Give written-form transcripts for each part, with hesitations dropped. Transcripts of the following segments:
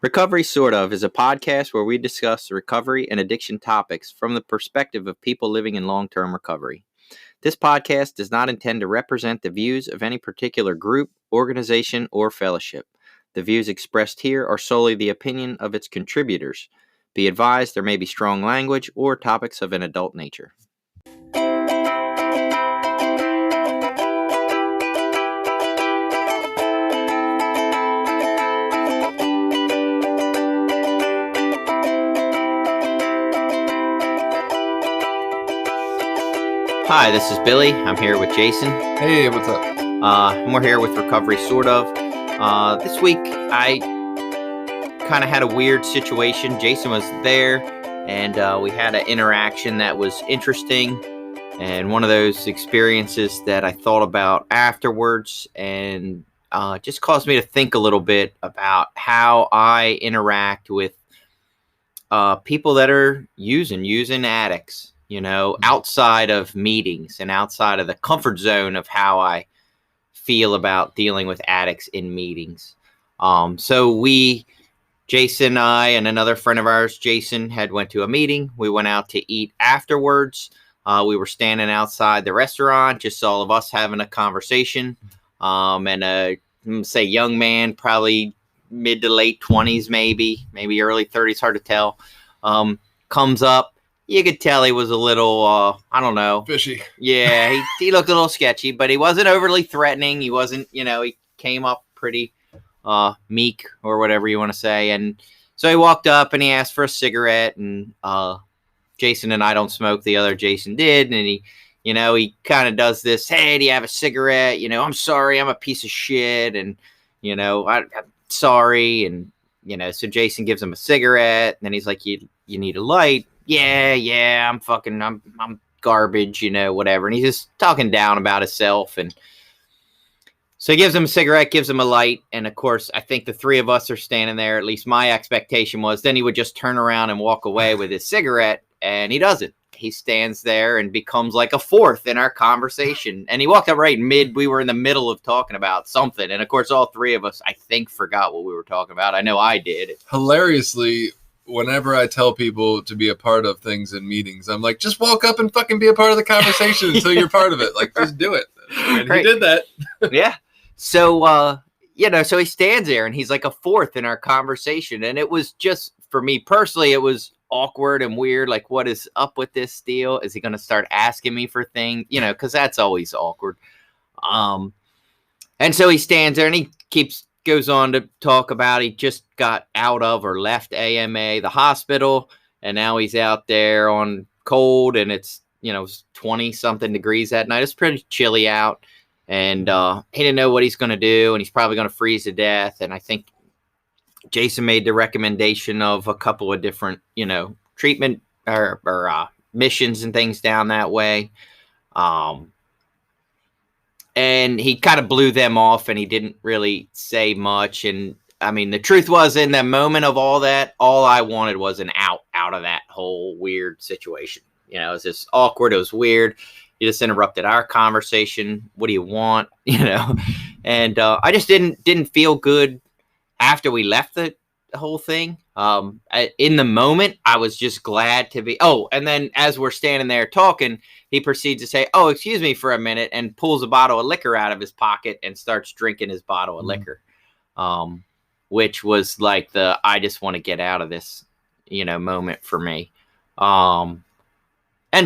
Recovery Sort of is a podcast where we discuss recovery and addiction topics from the perspective of people living in long-term recovery. This podcast does not intend to represent the views of any particular group, organization, or fellowship. The views expressed here are solely the opinion of its contributors. Be advised there may be strong language or topics of an adult nature. Hi, this is Billy. I'm here with Jason. Hey, what's up? And we're here with Recovery Sort of. This week, I kind of had a weird situation. Jason was there, and we had an interaction that was interesting, and one of those experiences that I thought about afterwards, and just caused me to think a little bit about how I interact with people that are using addicts. Outside of meetings and outside of the comfort zone of how I feel about dealing with addicts in meetings. So Jason and I and another friend of ours, Jason, had went to a meeting. We went out to eat afterwards. We were standing outside the restaurant, just all of us having a conversation. And a young man, probably mid to late 20s, maybe early 30s, hard to tell, comes up. You could tell he was a little, fishy. Yeah, he looked a little sketchy, but he wasn't overly threatening. He wasn't, he came up pretty meek or whatever you want to say. And so he walked up and he asked for a cigarette. And Jason and I don't smoke. The other Jason did. And he kind of does this, hey, do you have a cigarette? I'm sorry, I'm a piece of shit. And, I'm sorry. And, so Jason gives him a cigarette. And then he's like, you need a light. Yeah, I'm garbage, whatever. And he's just talking down about himself. And so he gives him a cigarette, gives him a light. And of course, I think the three of us are standing there. At least my expectation was then he would just turn around and walk away with his cigarette. And he doesn't. He stands there and becomes like a fourth in our conversation. And he walked up right we were in the middle of talking about something. And of course, all three of us, I think, forgot what we were talking about. I know I did. Hilariously, whenever I tell people to be a part of things in meetings, I'm like, just walk up and fucking be a part of the conversation until you're part of it. Like, just do it. And right. He did that. Yeah. So, so he stands there and he's like a fourth in our conversation. And it was just, for me personally, it was awkward and weird. Like, what is up with this deal? Is he going to start asking me for things? Because that's always awkward. And so he stands there and he goes on to talk about he just got out of or left AMA, the hospital, and now he's out there on cold, and it's 20 something degrees that night. It's pretty chilly out, and he didn't know what he's going to do, and he's probably going to freeze to death. And I think Jason made the recommendation of a couple of different treatment or missions and things down that way. And he kind of blew them off, and he didn't really say much. And I mean, the truth was, in the moment of all that, all I wanted was an out of that whole weird situation. It was just awkward. It was weird. You just interrupted our conversation. What do you want? And I just didn't feel good after we left the whole thing. In the moment, I was just glad to be. Oh, and then as we're standing there talking, he proceeds to say, "Oh, excuse me for a minute," and pulls a bottle of liquor out of his pocket and starts drinking his bottle of liquor, which was like the I just want to get out of this, moment for me. And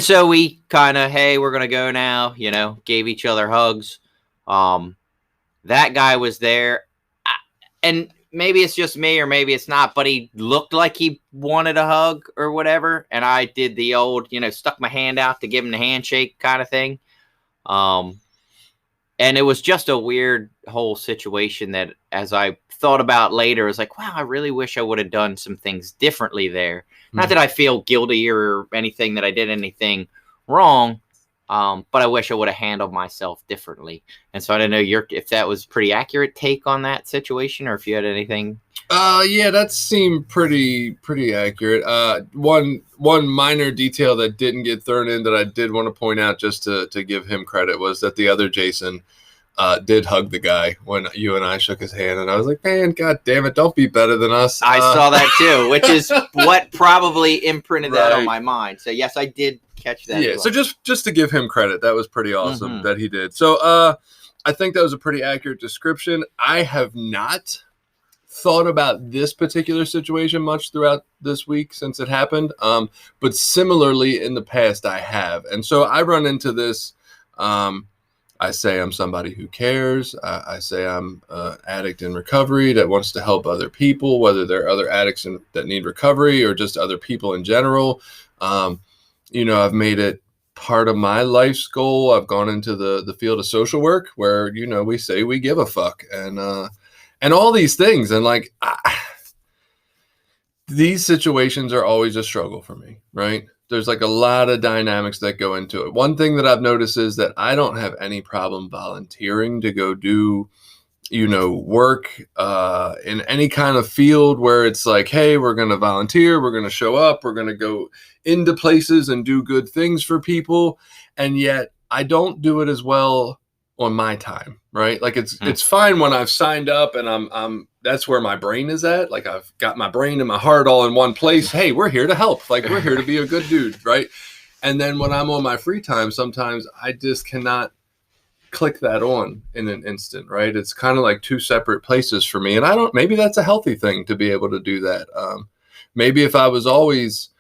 so we kind of, hey, we're gonna go now. Gave each other hugs. That guy was there, and maybe it's just me or maybe it's not, but he looked like he wanted a hug or whatever. And I did the old, stuck my hand out to give him the handshake kind of thing. And it was just a weird whole situation that, as I thought about later, was like, wow, I really wish I would have done some things differently there. Not that I feel guilty or anything that I did anything wrong. But I wish I would have handled myself differently. And so I don't know if that was pretty accurate take on that situation, or if you had anything. Yeah, that seemed pretty accurate. One minor detail that didn't get thrown in that I did want to point out, just to give him credit, was that the other Jason did hug the guy when you and I shook his hand, and I was like, man, god damn it, don't be better than us. I saw that too, which is what probably imprinted that on my mind. So yes, I did catch that. Yeah, so just to give him credit, that was pretty awesome that he did. So I think that was a pretty accurate description. I have not thought about this particular situation much throughout this week since it happened, but similarly in the past I have. And so I run into this. I say I'm somebody who cares. I say I'm an addict in recovery that wants to help other people, whether they're other addicts that need recovery or just other people in general. I've made it part of my life's goal. I've gone into the field of social work where, we say we give a fuck and all these things. And like, these situations are always a struggle for me, right? There's like a lot of dynamics that go into it. One thing that I've noticed is that I don't have any problem volunteering to go do, work in any kind of field where it's like, hey, we're going to volunteer, we're going to show up, we're going to go into places and do good things for people. And yet I don't do it as well on my time, right? Like it's fine when I've signed up and I'm that's where my brain is at. Like I've got my brain and my heart all in one place. Hey, we're here to help. Like we're here to be a good dude, right? And then when I'm on my free time, sometimes I just cannot click that on in an instant, right? It's kind of like two separate places for me. And maybe that's a healthy thing to be able to do that. Maybe if I was always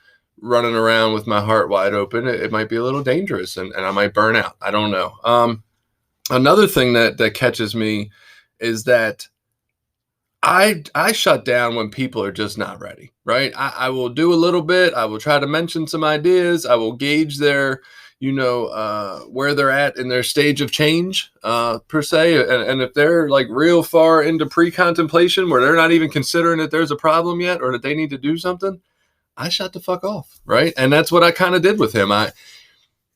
running around with my heart wide open, it might be a little dangerous and I might burn out. I don't know. Another thing that catches me is that I shut down when people are just not ready, right? I will do a little bit. I will try to mention some ideas. I will gauge their, where they're at in their stage of change, per se. And if they're like real far into pre-contemplation where they're not even considering that there's a problem yet or that they need to do something, I shut the fuck off, right? And that's what I kind of did with him.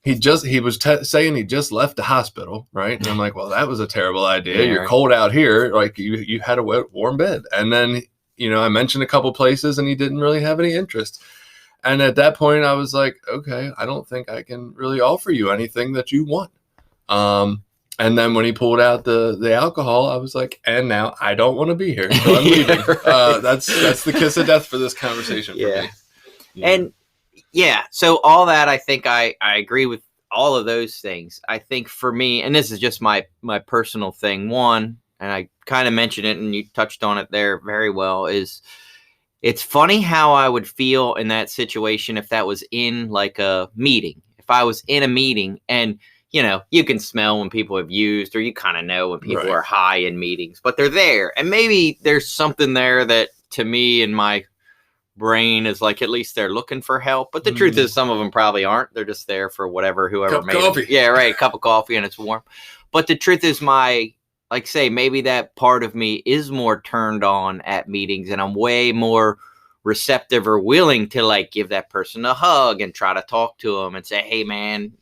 He was saying he just left the hospital, right? And I'm like, well, that was a terrible idea. Yeah, You're right. cold out here. Like you had a warm bed. And then, I mentioned a couple places and he didn't really have any interest. And at that point I was like, okay, I don't think I can really offer you anything that you want. And then when he pulled out the alcohol, I was like, and now I don't want to be here. So I'm leaving. Right. That's the kiss of death for this conversation for me. Yeah. And yeah, so all that, I think I agree with all of those things. I think for me, and this is just my personal thing, one, and I kind of mentioned it and you touched on it there very well, is it's funny how I would feel in that situation if that was in like a meeting. If I was in a meeting and, you can smell when people have used or you kind of know when people are high in meetings, but they're there. And maybe there's something there that to me in my brain is like, at least they're looking for help. But the truth is some of them probably aren't. They're just there for whoever made coffee. Them. Yeah, right. Cup of coffee and it's warm. But the truth is maybe that part of me is more turned on at meetings and I'm way more receptive or willing to like give that person a hug and try to talk to them and say, hey man,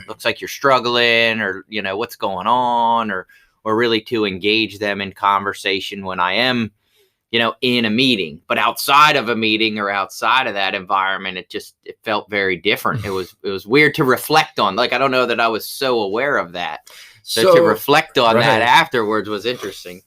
looks like you're struggling or, what's going on or really to engage them in conversation when I am, in a meeting. But outside of a meeting or outside of that environment, it felt very different. It was weird to reflect on. Like, I don't know that I was so aware of that. So to reflect on that afterwards was interesting.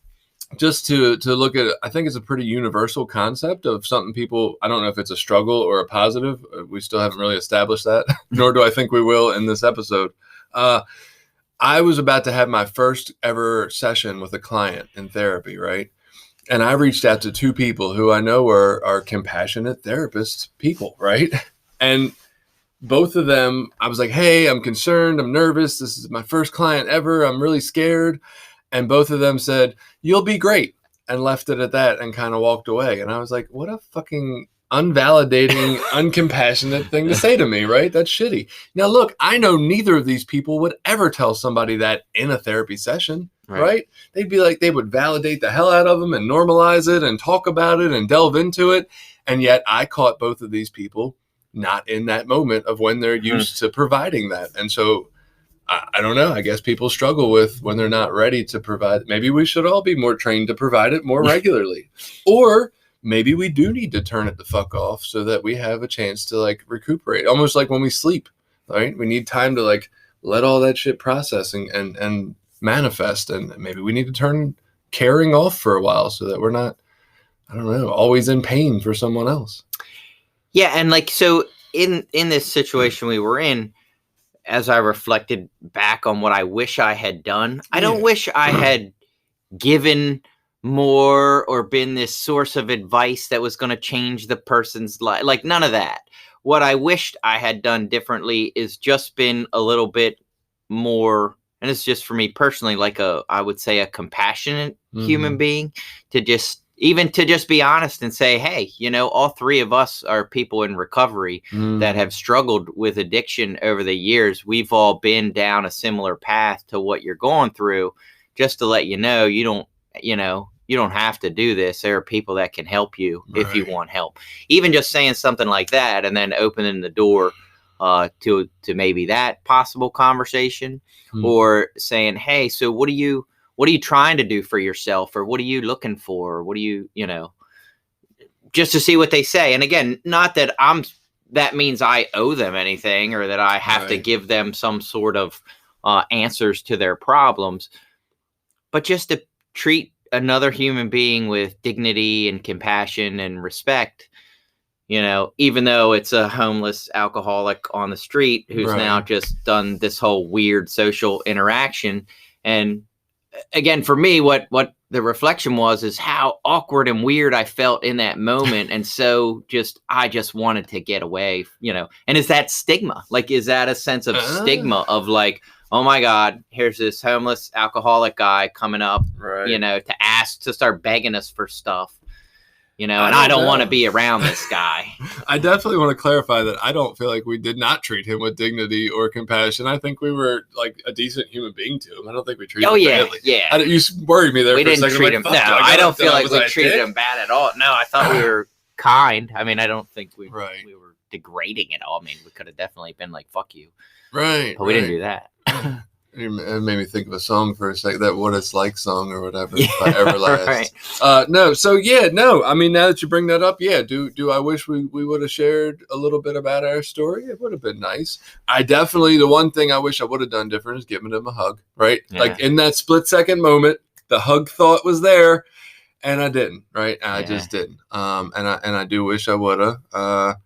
Just to look at it, I think it's a pretty universal concept of something people, I don't know if it's a struggle or a positive. We still haven't really established that, nor do I think we will in this episode. I was about to have my first ever session with a client in therapy, right? And I reached out to two people who I know are compassionate therapist people, right? And both of them, I was like, hey, I'm concerned. I'm nervous. This is my first client ever. I'm really scared. And both of them said, you'll be great. And left it at that and kind of walked away. And I was like, what a fucking unvalidating, uncompassionate thing to say to me, right? That's shitty. Now, look, I know neither of these people would ever tell somebody that in a therapy session, right? They'd be like, they would validate the hell out of them and normalize it and talk about it and delve into it. And yet I caught both of these people not in that moment of when they're used to providing that. And so I don't know. I guess people struggle with when they're not ready to provide. Maybe we should all be more trained to provide it more regularly. Or maybe we do need to turn it the fuck off so that we have a chance to like recuperate. Almost like when we sleep, right? We need time to like let all that shit process and manifest, and maybe we need to turn caring off for a while so that we're not, I don't know, always in pain for someone else. Yeah, and like, so in this situation we were in, as I reflected back on what I wish I had done, I don't wish I had given more or been this source of advice that was going to change the person's life. Like, none of that. What I wished I had done differently is just been a little bit more, and it's just for me personally, like I would say a compassionate human being, to just be honest and say, hey, all three of us are people in recovery that have struggled with addiction over the years. We've all been down a similar path to what you're going through. Just to let you know, you don't have to do this. There are people that can help you if you want help. Even just saying something like that, and then opening the door to maybe that possible conversation, or saying, hey, so what are you trying to do for yourself, or what are you looking for, or what do you, just to see what they say. And again, not that that means I owe them anything, or that I have to give them some sort of answers to their problems, but just to treat another human being with dignity and compassion and respect, even though it's a homeless alcoholic on the street who's now just done this whole weird social interaction. And again, for me, what the reflection is how awkward and weird I felt in that moment. And so I just wanted to get away, and is that stigma? Like, is that a sense of stigma of like, oh my God, here's this homeless alcoholic guy coming up, to start begging us for stuff, and I don't want to be around this guy. I definitely want to clarify that I don't feel like we did not treat him with dignity or compassion. I think we were like a decent human being to him. I don't think we treated him badly. Yeah. You worried me there we for a didn't second. Treat him. No, I don't feel like we treated him bad at all. No, I thought we were kind. I mean, I don't think we were degrading at all. I mean, we could have definitely been like, fuck you. Right. But we didn't do that. It made me think of a song for a second, that What It's Like song or whatever, by Everlast. No. I mean, now that you bring that up, do I wish we would have shared a little bit about our story? It would have been nice. The one thing I wish I would have done different is giving him a hug, right? Yeah. Like in that split second moment, the hug thought was there, and I didn't, right? I just didn't. And I do wish I would have.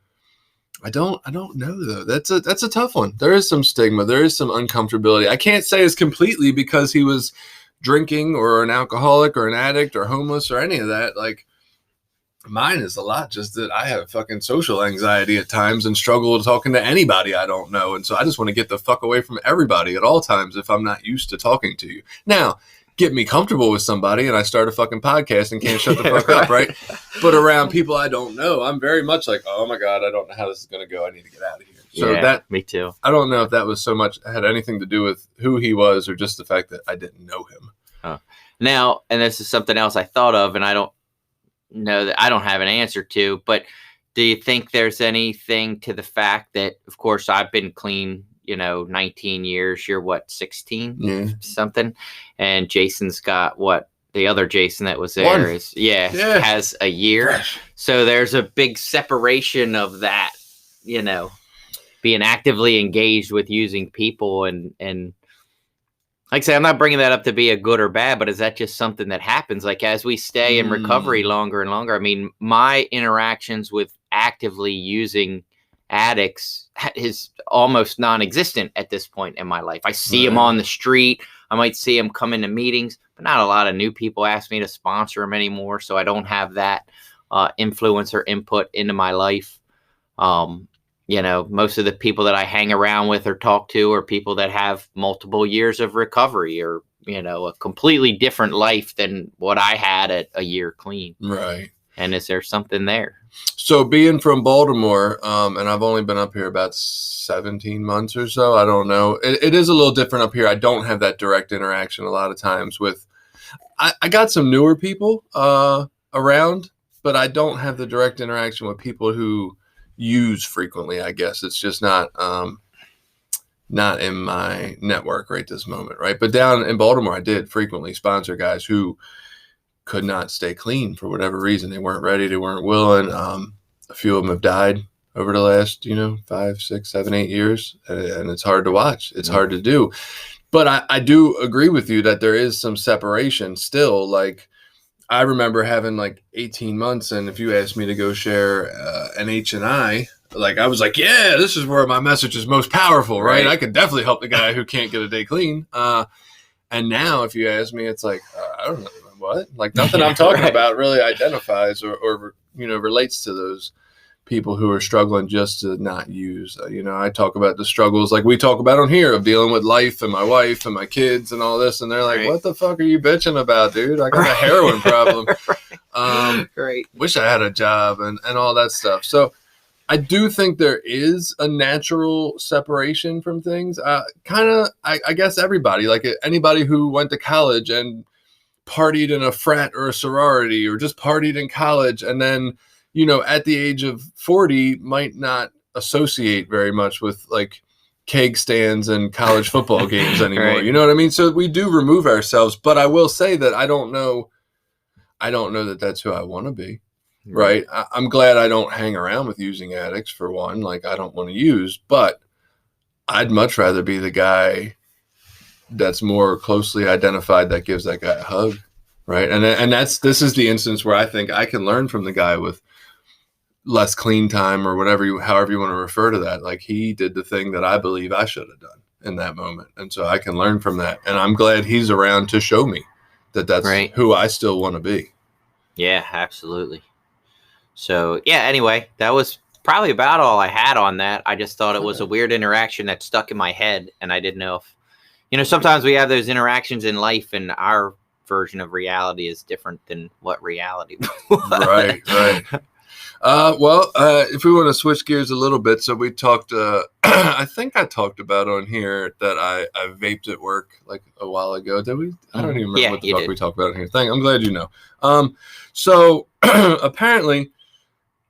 I don't know though. That's a tough one. There is some stigma. There is some uncomfortability. I can't say it's completely because he was drinking or an alcoholic or an addict or homeless or any of that. Like, mine is a lot just that I have fucking social anxiety at times and struggle talking to anybody I don't know. And so I just want to get the fuck away from everybody at all times if I'm not used to talking to you. Now, get me comfortable with somebody and I start a fucking podcast and can't shut the fuck up, right? But around people I don't know, I'm very much like, oh my God, I don't know how this is going to go. I need to get out of here. So me too. I don't know if that was so much had anything to do with who he was or just the fact that I didn't know him. Now, and this is something else I thought of, and I don't know that I don't have an answer to, but do you think there's anything to the fact that, of course, I've been clean 19 years, you're what, 16 something, and Jason's got what, the other Jason that was there has a year. Fresh. So there's a big separation of that, being actively engaged with using people, and like I say, I'm not bringing that up to be a good or bad, but is that just something that happens? Like, as we stay in recovery longer and longer, I mean, my interactions with actively using addicts is almost non-existent at this point in my life. I see them on the street. I might see them come into meetings, but not a lot of new people ask me to sponsor them anymore. So I don't have that influence or input into my life. Most of the people that I hang around with or talk to are people that have multiple years of recovery or, a completely different life than what I had at a year clean. Right. And is there something there? So being from Baltimore, and I've only been up here about 17 months or so, I don't know. It is a little different up here. I don't have that direct interaction a lot of times with, I got some newer people around, but I don't have the direct interaction with people who use frequently, I guess. It's just not in my network right this moment, right? But down in Baltimore, I did frequently sponsor guys who could not stay clean for whatever reason. They weren't ready. They weren't willing. A few of them have died over the last, 5, 6, 7, 8 years. And it's hard to watch. It's hard to do. But I do agree with you that there is some separation still. Like, I remember having like 18 months, and if you asked me to go share an H&I, like I was like, yeah, this is where my message is most powerful, right? I could definitely help the guy who can't get a day clean. And now if you ask me, it's like, I don't know what, like nothing I'm talking about really identifies or relates to those people who are struggling just to not use. I talk about the struggles like we talk about on here of dealing with life and my wife and my kids and all this, and they're like, what the fuck are you bitching about, dude? I got a heroin problem. Wish I had a job and all that stuff. So I do think there is a natural separation from things. I guess everybody, like anybody who went to college and partied in a frat or a sorority or just partied in college and then at the age of 40 might not associate very much with like keg stands and college football games anymore. You know what I mean? So we do remove ourselves, but I will say that I don't know that that's who I want to be. Right. I'm glad I don't hang around with using addicts, for one. Like, I don't want to use, but I'd much rather be the guy that's more closely identified that gives that guy a hug. Right. And this is the instance where I think I can learn from the guy with less clean time or however you want to refer to that. Like, he did the thing that I believe I should have done in that moment. And so I can learn from that. And I'm glad he's around to show me that that's who I still want to be. Yeah, absolutely. So, yeah, anyway, that was probably about all I had on that. I just thought it was a weird interaction that stuck in my head. And I didn't know if, sometimes we have those interactions in life and our version of reality is different than what reality was. Right. If we want to switch gears a little bit, so we talked, I think I talked about on here that I vaped at work like a while ago. Did we? I don't even remember what the fuck we talked about on here. I'm glad you know. So apparently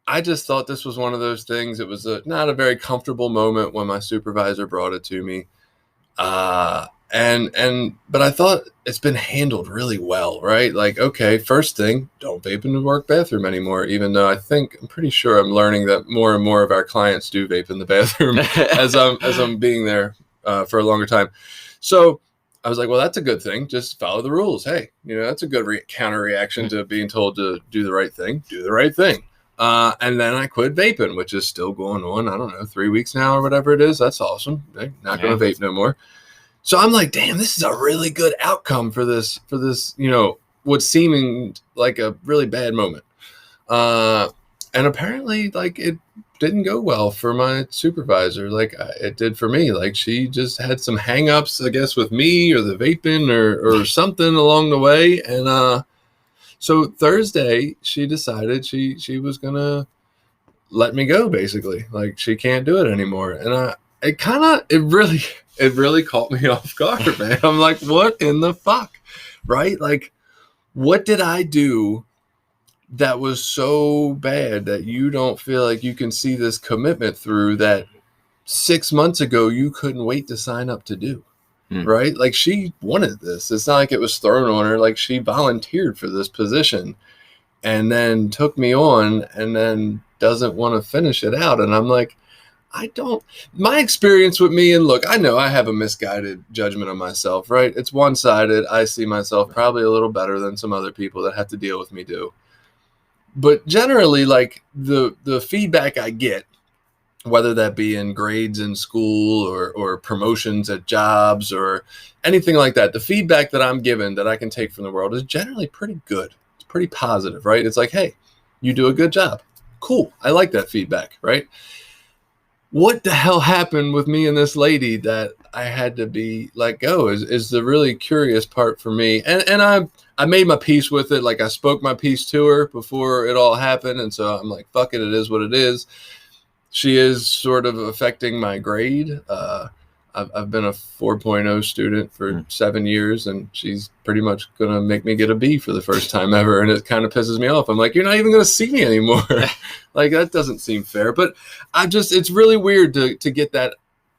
I just thought this was one of those things. It was not a very comfortable moment when my supervisor brought it to me. But I thought it's been handled really well, right? Like, okay, first thing, don't vape in the work bathroom anymore, even though I'm pretty sure I'm learning that more and more of our clients do vape in the bathroom as I'm being there for a longer time. So I was like, well, that's a good thing. Just follow the rules. Hey, that's a good counter reaction to being told to do the right thing. Do the right thing. And then I quit vaping, which is still going on, I don't know, 3 weeks now or whatever it is. That's awesome. Not going to vape no more. So I'm like, damn, this is a really good outcome for this, what's seeming like a really bad moment. And apparently, like, it didn't go well for my supervisor. Like, it did for me. Like, she just had some hangups, I guess, with me or the vaping or something along the way. And so Thursday, she decided she was going to let me go, basically. Like, she can't do it anymore. And it really caught me off guard, man. I'm like, what in the fuck? Right? Like, what did I do that was so bad that you don't feel like you can see this commitment through that 6 months ago you couldn't wait to sign up to do? Right? Like, she wanted this. It's not like it was thrown on her. Like, she volunteered for this position and then took me on and then doesn't want to finish it out. And I'm like, my experience with me, and look, I know I have a misguided judgment of myself, right? It's one-sided. I see myself probably a little better than some other people that have to deal with me do. But generally, like, the feedback I get, whether that be in grades in school or promotions at jobs or anything like that, the feedback that I'm given that I can take from the world is generally pretty good. It's pretty positive, right? It's like, hey, you do a good job. Cool. I like that feedback, right? What the hell happened with me and this lady that I had to be let go is the really curious part for me. And I made my peace with it. Like, I spoke my piece to her before it all happened. And so I'm like, fuck it. It is what it is. She is sort of affecting my grade. I've been a 4.0 student for 7 years, and she's pretty much going to make me get a B for the first time ever. And it kind of pisses me off. I'm like, you're not even going to see me anymore. Like, that doesn't seem fair. But it's really weird to get that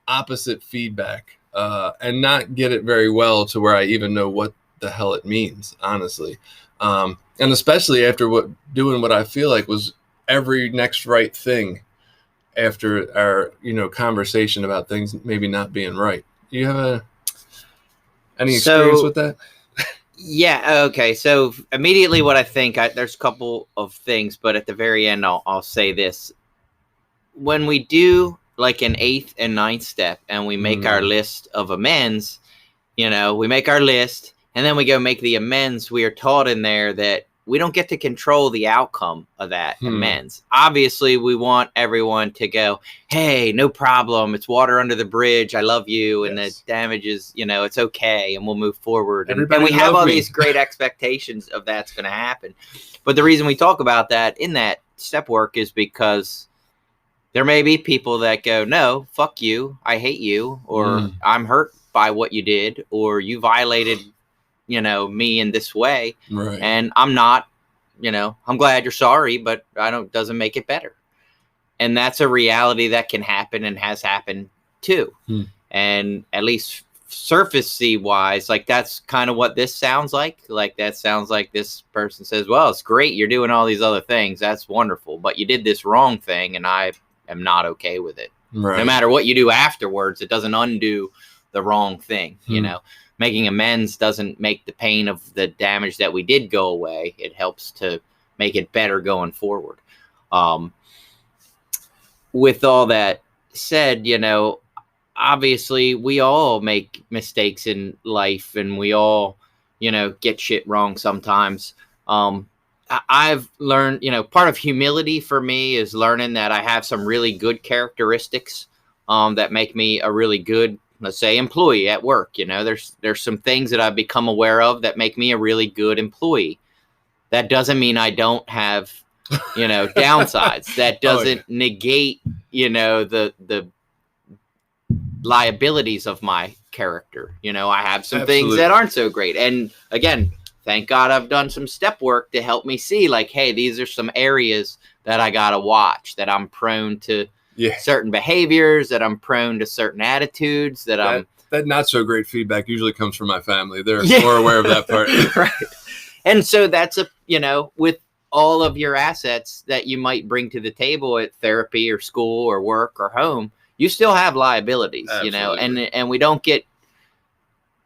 opposite feedback and not get it very well to where I even know what the hell it means, honestly. And especially after doing what I feel like was every next right thing after our, conversation about things maybe not being right. You have Any experience with that? Yeah. Okay. So immediately, what I think, there's a couple of things, but at the very end, I'll say this: when we do like an 8th and 9th step, and we make our list of amends, we make our list, and then we go make the amends. We are taught in there that we don't get to control the outcome of that amends. Obviously, we want everyone to go, hey, no problem. It's water under the bridge. I love you. And the damage is, it's okay. And we'll move forward. And we have all these great expectations of that's going to happen. But the reason we talk about that in that step work is because there may be people that go, no, fuck you. I hate you. Or I'm hurt by what you did. Or you violated me in this way, right? And I'm not, I'm glad you're sorry, but doesn't make it better. And that's a reality that can happen and has happened too. And at least surfacey wise, like that's kind of what this sounds like. Like that sounds like this person says, well, it's great. You're doing all these other things. That's wonderful. But you did this wrong thing and I am not okay with it. Right. No matter what you do afterwards, it doesn't undo the wrong thing, Making amends doesn't make the pain of the damage that we did go away. It helps to make it better going forward. With all that said, obviously we all make mistakes in life and we all, get shit wrong sometimes. I've learned, part of humility for me is learning that I have some really good characteristics that make me a really good, let's say, employee at work. There's some things that I've become aware of that make me a really good employee. That doesn't mean I don't have, downsides. That doesn't negate, the liabilities of my character. I have some things that aren't so great. And again, thank God I've done some step work to help me see like, hey, these are some areas that I got to watch, that I'm prone to certain behaviors, that I'm prone to certain attitudes, that not so great feedback usually comes from my family. They're more aware of that part. Right. And so that's with all of your assets that you might bring to the table at therapy or school or work or home, you still have liabilities, and we don't get,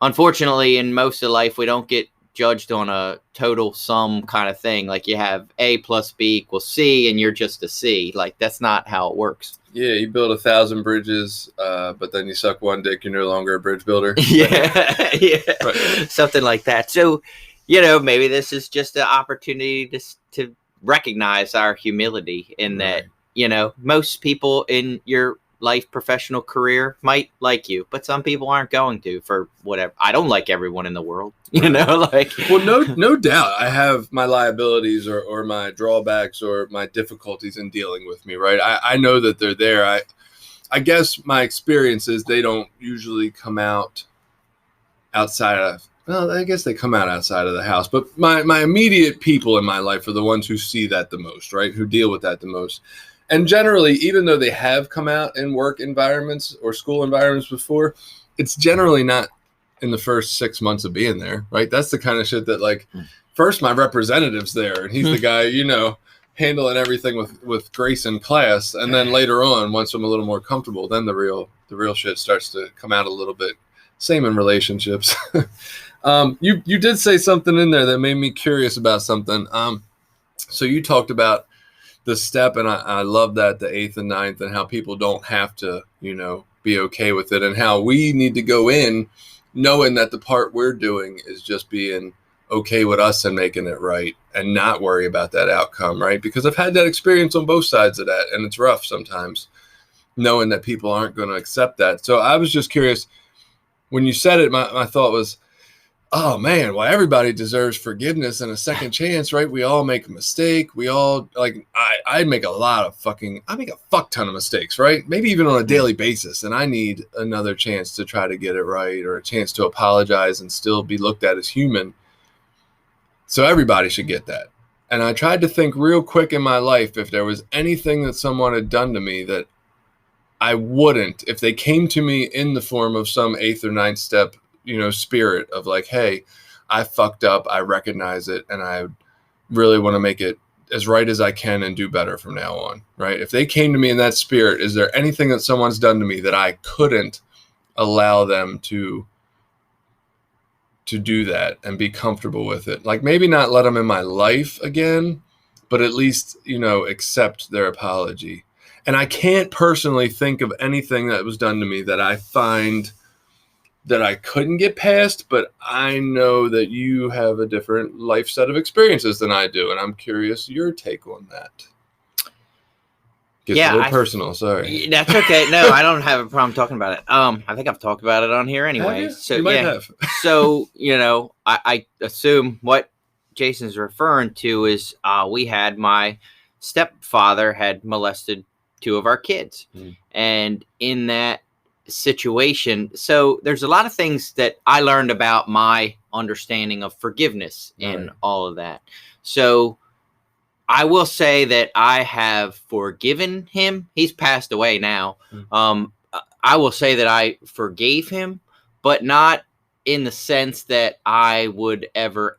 unfortunately, in most of life, we don't get judged on a total sum kind of thing. Like you have A plus B equals C and you're just a C. Like that's not how it works. Yeah, you build 1,000 bridges, but then you suck one dick, you're no longer a bridge builder. Right. Something like that. So, maybe this is just an opportunity to recognize our humility in that, most people in your life, professional career might like you, but some people aren't going to for whatever. I don't like everyone in the world, Well, no doubt I have my liabilities or my drawbacks or my difficulties in dealing with me, right? I know that they're there. I guess my experience is they don't usually come out outside of, well, I guess they come out outside of the house, but my immediate people in my life are the ones who see that the most, right? Who deal with that the most. And generally, even though they have come out in work environments or school environments before, it's generally not in the first 6 months of being there, right? That's the kind of shit that, like, first my representative's there, and he's the guy, handling everything with grace and class. And then later on, once I'm a little more comfortable, then the real shit starts to come out a little bit. Same in relationships. You did say something in there that made me curious about something. So you talked about the step, and I love that, the 8th and 9th, and how people don't have to, be okay with it, and how we need to go in knowing that the part we're doing is just being okay with us and making it right and not worry about that outcome, right? Because I've had that experience on both sides of that, and it's rough sometimes knowing that people aren't going to accept that. So I was just curious, when you said it, my thought was, oh man, well, everybody deserves forgiveness and a second chance, right? We all make a mistake. We all, like, I make a fuck ton of mistakes, right? Maybe even on a daily basis. And I need another chance to try to get it right, or a chance to apologize and still be looked at as human. So everybody should get that. And I tried to think real quick in my life if there was anything that someone had done to me that I wouldn't, if they came to me in the form of some 8th or 9th step, spirit of like, hey, I fucked up, I recognize it, and I really want to make it as right as I can and do better from now on, right? If they came to me in that spirit, is there anything that someone's done to me that I couldn't allow them to to do that and be comfortable with it. Like maybe not let them in my life again, but at least, accept their apology. And I can't personally think of anything that was done to me that I find that I couldn't get past, but I know that you have a different life set of experiences than I do. And I'm curious your take on that. Gets a little personal, sorry. That's okay. No, I don't have a problem talking about it. I think I've talked about it on here anyway. So you might have. So, I assume what Jason's referring to is we had my stepfather had molested 2 of our kids. And in that situation, so there's a lot of things that I learned about my understanding of forgiveness in all of that. So I will say that I have forgiven him. He's passed away now. I will say that I forgave him, but not in the sense that I would ever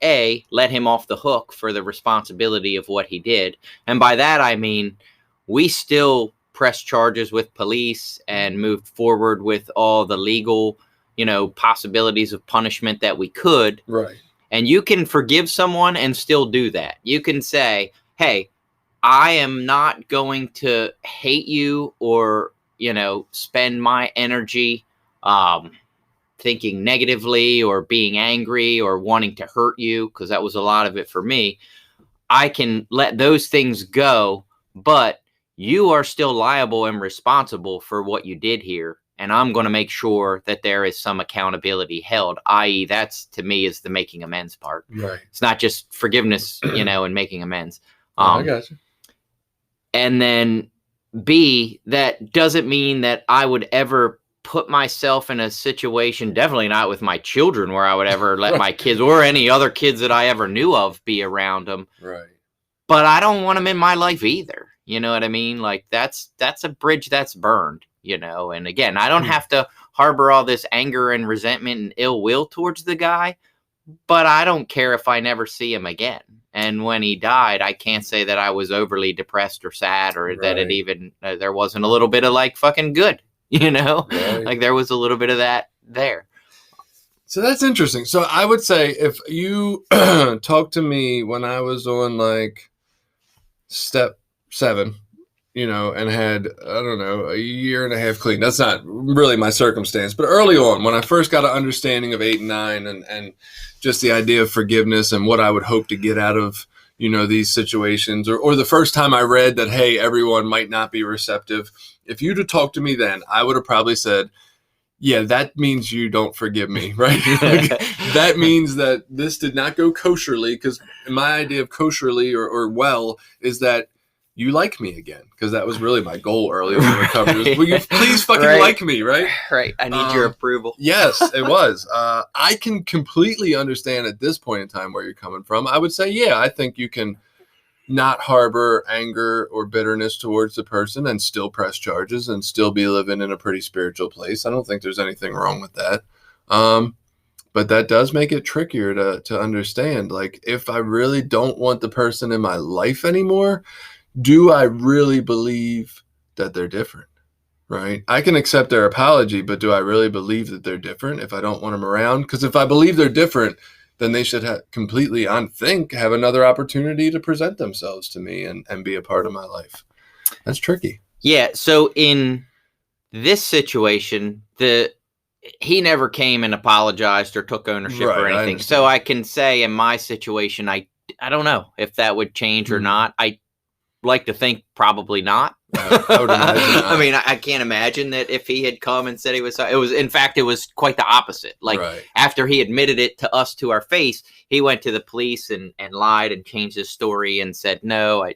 let him off the hook for the responsibility of what he did. And by that, I mean, we still pressed charges with police and moved forward with all the legal, possibilities of punishment that we could. Right. And you can forgive someone and still do that. You can say, hey, I am not going to hate you or, spend my energy thinking negatively or being angry or wanting to hurt you, because that was a lot of it for me. I can let those things go, but you are still liable and responsible for what you did here. And I'm going to make sure that there is some accountability held, i.e. that's to me is the making amends part. Right. It's not just forgiveness, and making amends. I got you. And then B, that doesn't mean that I would ever put myself in a situation, definitely not with my children, where I would ever let my kids or any other kids that I ever knew of be around them. Right. But I don't want them in my life either. You know what I mean? Like that's a bridge that's burned, and again, I don't have to harbor all this anger and resentment and ill will towards the guy, but I don't care if I never see him again. And when he died, I can't say that I was overly depressed or sad or that it even, there wasn't a little bit of like fucking good, like there was a little bit of that there. So that's interesting. So I would say if you talked to me when I was on like step 7, and had, I don't know, a year and a half clean. That's not really my circumstance, but early on when I first got an understanding of 8 and 9 and just the idea of forgiveness and what I would hope to get out of, these situations or the first time I read that, hey, everyone might not be receptive. If you'd have talked to me then, I would have probably said, yeah, that means you don't forgive me, right? That means that this did not go kosherly, because my idea of kosherly or well is that you like me again, because that was really my goal early on in recovery. Will you please fucking like me, right? Right. I need your approval. Yes, it was. I can completely understand at this point in time where you're coming from. I would say, yeah, I think you can not harbor anger or bitterness towards the person and still press charges and still be living in a pretty spiritual place. I don't think there's anything wrong with that. But that does make it trickier to understand. Like, if I really don't want the person in my life anymore, do I really believe that they're different, right? I can accept their apology, but do I really believe that they're different if I don't want them around? Because if I believe they're different, then they should have another opportunity to present themselves to me and be a part of my life. That's tricky. Yeah. So in this situation, he never came and apologized or took ownership or anything. So I can say in my situation, I don't know if that would change or not. I like to think probably not. I would imagine not. I mean, I can't imagine that if he had come and said he was, in fact, it was quite the opposite. Like after he admitted it to us to our face, he went to the police and lied and changed his story and said, no,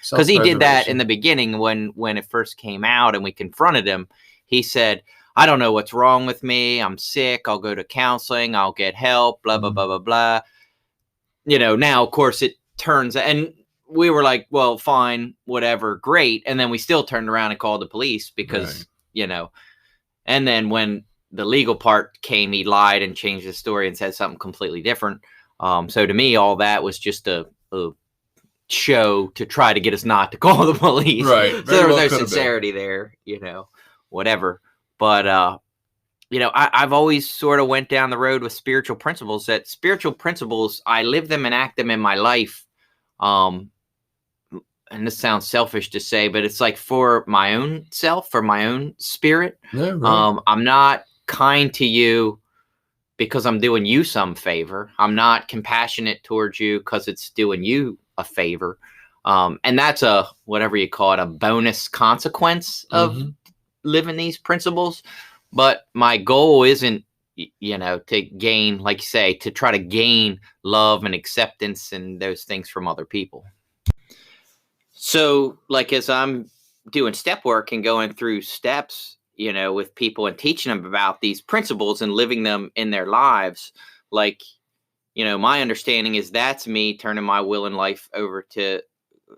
because he did that in the beginning when it first came out and we confronted him. He said, I don't know what's wrong with me. I'm sick. I'll go to counseling. I'll get help, blah, blah, blah, blah, blah. Now, of course, it turns, and we were like, well, fine, whatever, great. And then we still turned around and called the police because, and then when the legal part came, he lied and changed his story and said something completely different. So to me, all that was just a show to try to get us not to call the police. Right. So there was no sincerity there, whatever. But I've always sort of went down the road with spiritual principles. That spiritual principles, I live them and act them in my life. And this sounds selfish to say, but it's like for my own self, for my own spirit. No, right. I'm not kind to you because I'm doing you some favor. I'm not compassionate towards you because it's doing you a favor. And that's a, whatever you call it, a bonus consequence of living these principles. But my goal isn't, to gain, like you say, to try to gain love and acceptance and those things from other people. So, like, as I'm doing step work and going through steps, with people and teaching them about these principles and living them in their lives, like, my understanding is that's me turning my will and life over to,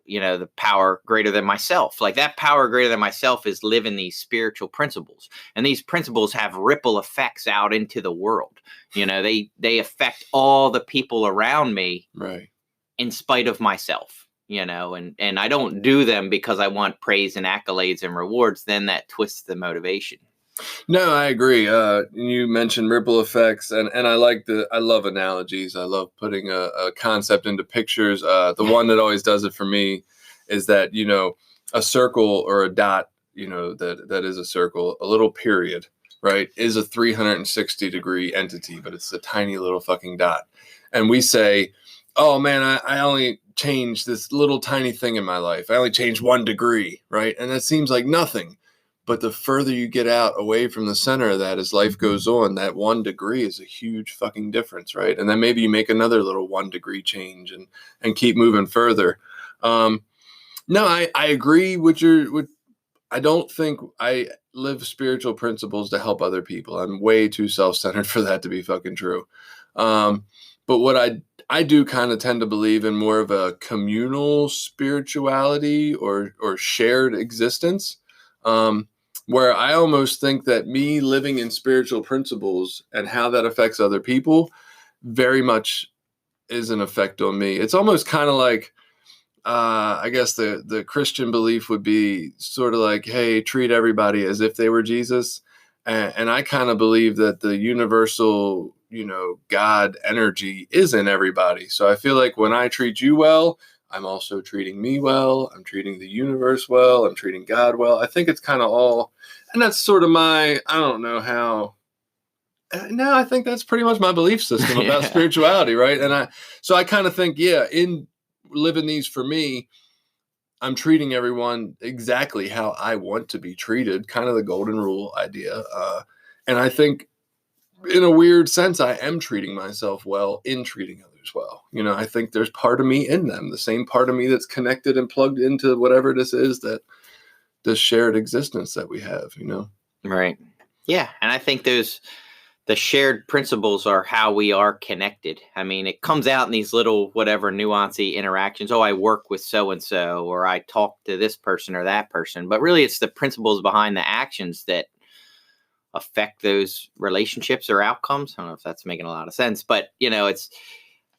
the power greater than myself. Like, that power greater than myself is living these spiritual principles. And these principles have ripple effects out into the world. They affect all the people around me, right, in spite of myself. And I don't do them because I want praise and accolades and rewards. Then that twists the motivation. No, I agree. You mentioned ripple effects, and I love analogies. I love putting a concept into pictures. The one that always does it for me is that, a circle or a dot, that is a circle, a little period, right, is a 360-degree entity, but it's a tiny little fucking dot. And we say, oh man, I only changed this little tiny thing in my life. I only changed 1 degree, right? And that seems like nothing. But the further you get out away from the center of that as life goes on, that 1 degree is a huge fucking difference, right? And then maybe you make another little 1 degree change and keep moving further. No, I agree with I don't think I live spiritual principles to help other people. I'm way too self-centered for that to be fucking true. But what I do kind of tend to believe in more of a communal spirituality or shared existence, where I almost think that me living in spiritual principles and how that affects other people very much is an effect on me. It's almost kind of like, I guess the Christian belief would be sort of like, hey, treat everybody as if they were Jesus. And I kind of believe that the universal, God energy is in everybody. So I feel like when I treat you well, I'm also treating me well. I'm treating the universe well. I'm treating God well. I think it's kind of all, and that's sort of I don't know how. No, I think that's pretty much my belief system about spirituality, right? And I kind of think, in living these for me, I'm treating everyone exactly how I want to be treated, kind of the golden rule idea. And I think in a weird sense, I am treating myself well in treating others well. I think there's part of me in them, the same part of me that's connected and plugged into whatever this is, that this shared existence that we have, Right. Yeah. And I think the shared principles are how we are connected. I mean, it comes out in these little, whatever, nuancy interactions. Oh, I work with so-and-so, or I talk to this person or that person. But really, it's the principles behind the actions that affect those relationships or outcomes. I don't know if that's making a lot of sense, but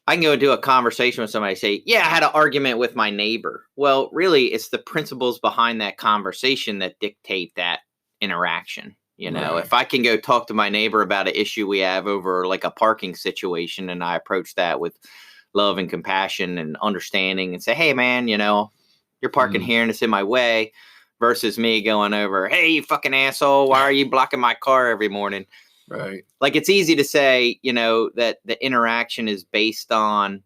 I can go into a conversation with somebody, say, yeah, I had an argument with my neighbor. Well, really, it's the principles behind that conversation that dictate that interaction. Right. If I can go talk to my neighbor about an issue we have over like a parking situation, and I approach that with love and compassion and understanding and say, hey man, you're parking here and it's in my way, versus me going over, hey, you fucking asshole, why are you blocking my car every morning? Right. Like, it's easy to say, that the interaction is based on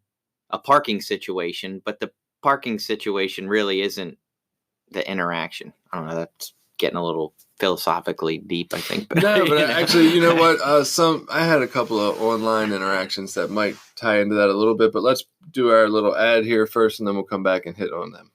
a parking situation, but the parking situation really isn't the interaction. I don't know. That's getting a little philosophically deep, I think. But, no, but actually, you know what? I had a couple of online interactions that might tie into that a little bit, but let's do our little ad here first, and then we'll come back and hit on them.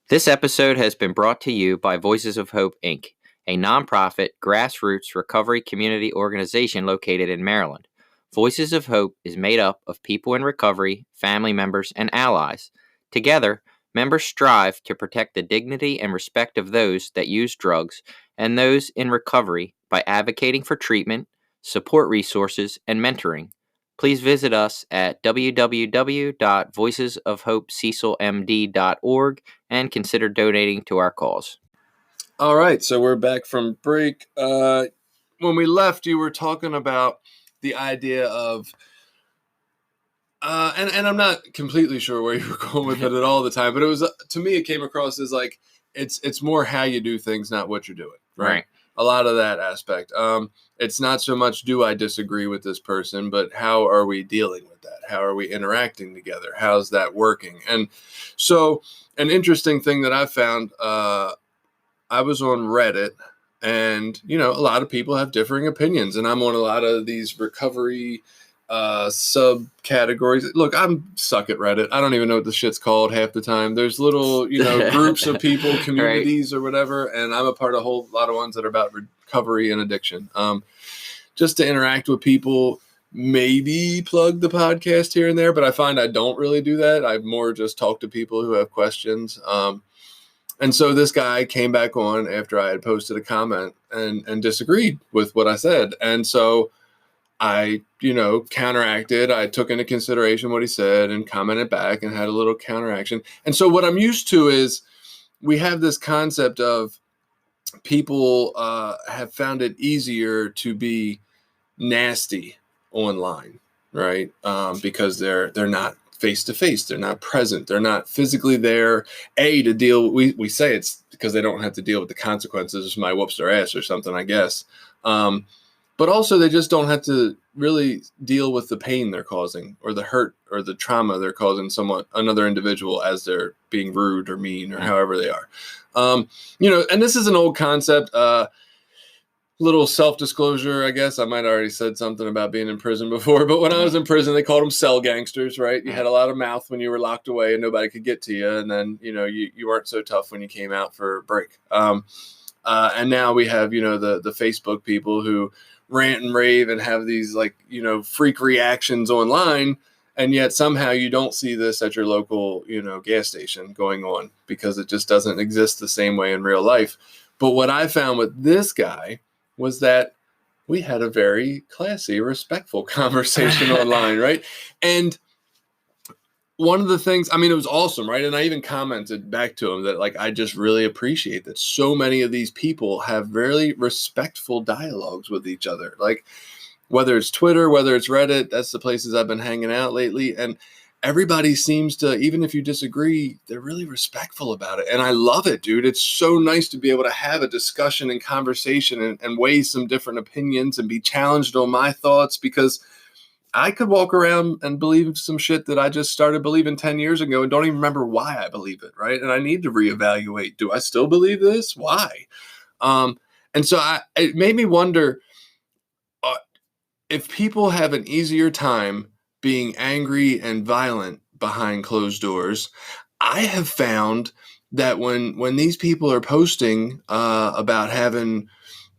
This episode has been brought to you by Voices of Hope, Inc., a nonprofit, grassroots recovery community organization located in Maryland. Voices of Hope is made up of people in recovery, family members, and allies. Together, members strive to protect the dignity and respect of those that use drugs and those in recovery by advocating for treatment, support resources, and mentoring. Please visit us at www.voicesofhopececilmd.org and consider donating to our cause. All right, so we're back from break. when we left, you were talking about the idea of, and I'm not completely sure where you were going with it at all the time, but it was, to me, it came across as like, it's more how you do things, not what you're doing. Right. A lot of that aspect. It's not so much, do I disagree with this person, but how are we dealing with that? How are we interacting together? How's that working? And so an interesting thing that I found, I was on Reddit, and, you know, a lot of people have differing opinions, and I'm on a lot of these recovery subcategories. Look, I'm suck at Reddit. I don't even know what the shit's called half the time. There's little, you know, groups of people, communities or whatever, and I'm a part of a whole lot of ones that are about recovery and addiction. Just to interact with people, maybe plug the podcast here and there, but I find I don't really do that. I more just talk to people who have questions. And so this guy came back on after I had posted a comment and disagreed with what I said. And so I, you know, counteracted. I took into consideration what he said and commented back and had a little counteraction. And so what I'm used to is we have this concept of people have found it easier to be nasty online, right? Because they're not face to face, they're not present, they're not physically there. To deal. We say it's because they don't have to deal with the consequences if somebody whoops their ass or something, I guess. But also they just don't have to really deal with the pain they're causing or the hurt or the trauma they're causing another individual as they're being rude or mean or however they are. You know, and this is an old concept. Little self-disclosure, I guess. I might have already said something about being in prison before, but when I was in prison, they called them cell gangsters, right? You had a lot of mouth when you were locked away and nobody could get to you. And then, you know, you weren't so tough when you came out for a break. And now we have, you know, the Facebook people who rant and rave and have these, like, you know, freak reactions online. And yet somehow you don't see this at your local, you know, gas station going on because it just doesn't exist the same way in real life. But what I found with this guy was that we had a very classy, respectful conversation online, right? And one of the things, I mean, it was awesome, right? And I even commented back to him that, like, I just really appreciate that so many of these people have very respectful dialogues with each other. Like, whether it's Twitter, whether it's Reddit, that's the places I've been hanging out lately. And everybody seems to, even if you disagree, they're really respectful about it. And I love it, dude. It's so nice to be able to have a discussion and conversation and weigh some different opinions and be challenged on my thoughts, because I could walk around and believe some shit that I just started believing 10 years ago and don't even remember why I believe it, right? And I need to reevaluate. Do I still believe this? Why? And so it made me wonder if people have an easier time being angry and violent behind closed doors. I have found that when these people are posting about having,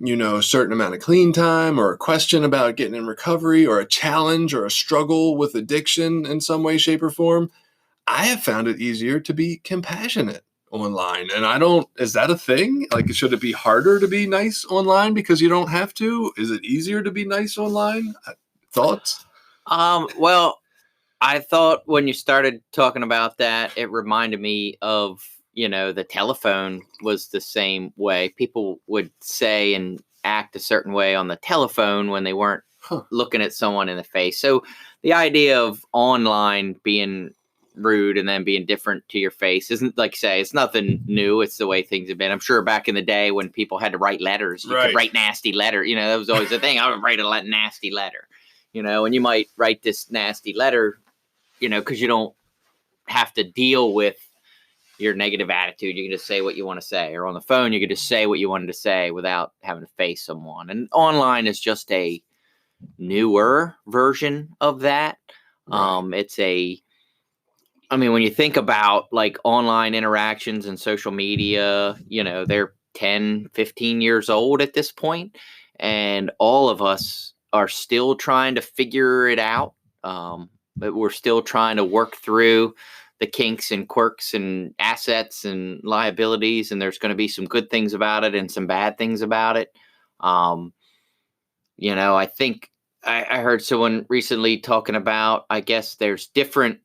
you know, a certain amount of clean time or a question about getting in recovery or a challenge or a struggle with addiction in some way, shape, or form, I have found it easier to be compassionate online. And is that a thing? Like, should it be harder to be nice online because you don't have to? Is it easier to be nice online? Thoughts? Well, I thought when you started talking about that, it reminded me of, you know, the telephone was the same way. People would say and act a certain way on the telephone when they weren't looking at someone in the face. So the idea of online being rude and then being different to your face isn't, like, say, it's nothing new. It's the way things have been. I'm sure back in the day when people had to write letters, you could write nasty letter. You know, that was always the thing. I would write a nasty letter, you know, and you might write this nasty letter, you know, because you don't have to deal with your negative attitude. You can just say what you want to say, or on the phone, you can just say what you wanted to say without having to face someone. And online is just a newer version of that. Right. I mean, when you think about, like, online interactions and social media, you know, they're 10, 15 years old at this point, and all of us are still trying to figure it out. But we're still trying to work through the kinks and quirks and assets and liabilities, and there's going to be some good things about it and some bad things about it. You know, I think I heard someone recently talking about, I guess there's different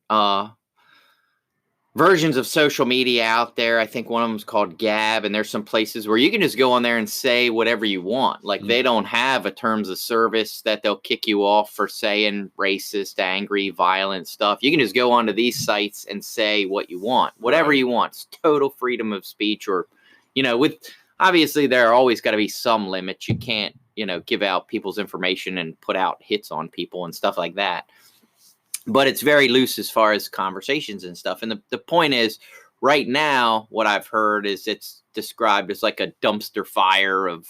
versions of social media out there. I think one of them is called Gab, and there's some places where you can just go on there and say whatever you want. Like they don't have a terms of service that they'll kick you off for saying racist, angry, violent stuff. You can just go onto these sites and say what you want, whatever you want. It's total freedom of speech, or, with obviously there are always got to be some limits. You can't, give out people's information and put out hits on people and stuff like that. But it's very loose as far as conversations and stuff. And the point is, right now, what I've heard is it's described as like a dumpster fire of,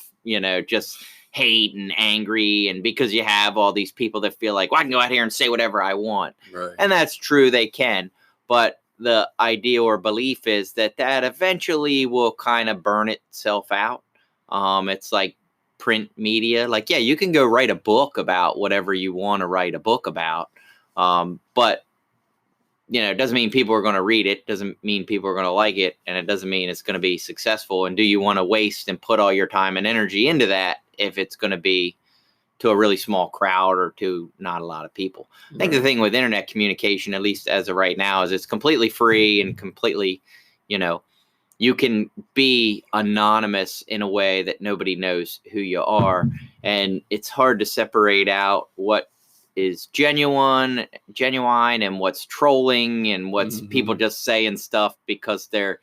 just hate and angry. And because you have all these people that feel like, well, I can go out here and say whatever I want. Right. And that's true, they can. But the idea or belief is that eventually will kind of burn itself out. It's like print media. Like, yeah, you can go write a book about whatever you want to write a book about. But, it doesn't mean people are going to read it. Doesn't mean people are going to like it. And it doesn't mean it's going to be successful. And do you want to waste and put all your time and energy into that if it's going to be to a really small crowd or to not a lot of people? I think the thing with internet communication, at least as of right now, is it's completely free and completely, you can be anonymous in a way that nobody knows who you are. And it's hard to separate out what is genuine and what's trolling and what's people just saying stuff because they're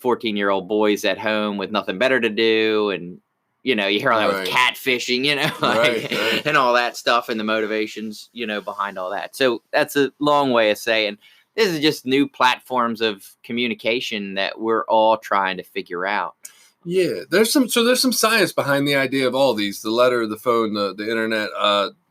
14-year-old boys at home with nothing better to do. And, you hear all that with catfishing, and all that stuff and the motivations, behind all that. So that's a long way of saying this is just new platforms of communication that we're all trying to figure out. Yeah, there's some science behind the idea of all these, the letter, the phone, the internet.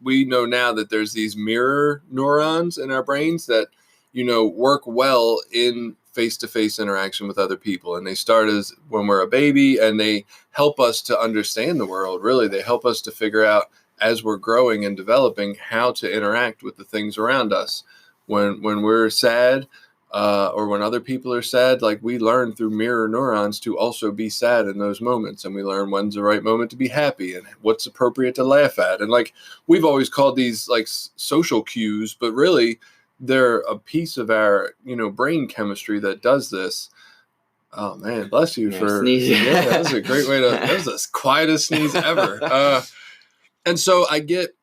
We know now that there's these mirror neurons in our brains that, work well in face-to-face interaction with other people. And they start as when we're a baby, and they help us to understand the world. Really, they help us to figure out as we're growing and developing how to interact with the things around us. When we're sad, or when other people are sad, like we learn through mirror neurons to also be sad in those moments. And we learn when's the right moment to be happy and what's appropriate to laugh at. And like, we've always called these like social cues, but really they're a piece of our, brain chemistry that does this. Oh man, bless you for sneezing. Yeah, that was a great way that was the quietest sneeze ever. And so I get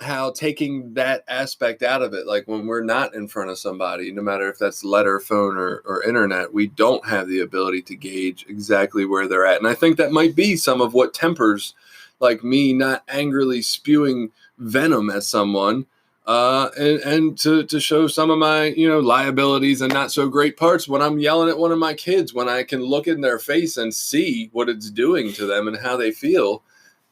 how taking that aspect out of it, like when we're not in front of somebody, no matter if that's letter, phone, or internet, we don't have the ability to gauge exactly where they're at. And I think that might be some of what tempers like me not angrily spewing venom at someone, and to show some of my, liabilities and not so great parts when I'm yelling at one of my kids, when I can look in their face and see what it's doing to them and how they feel.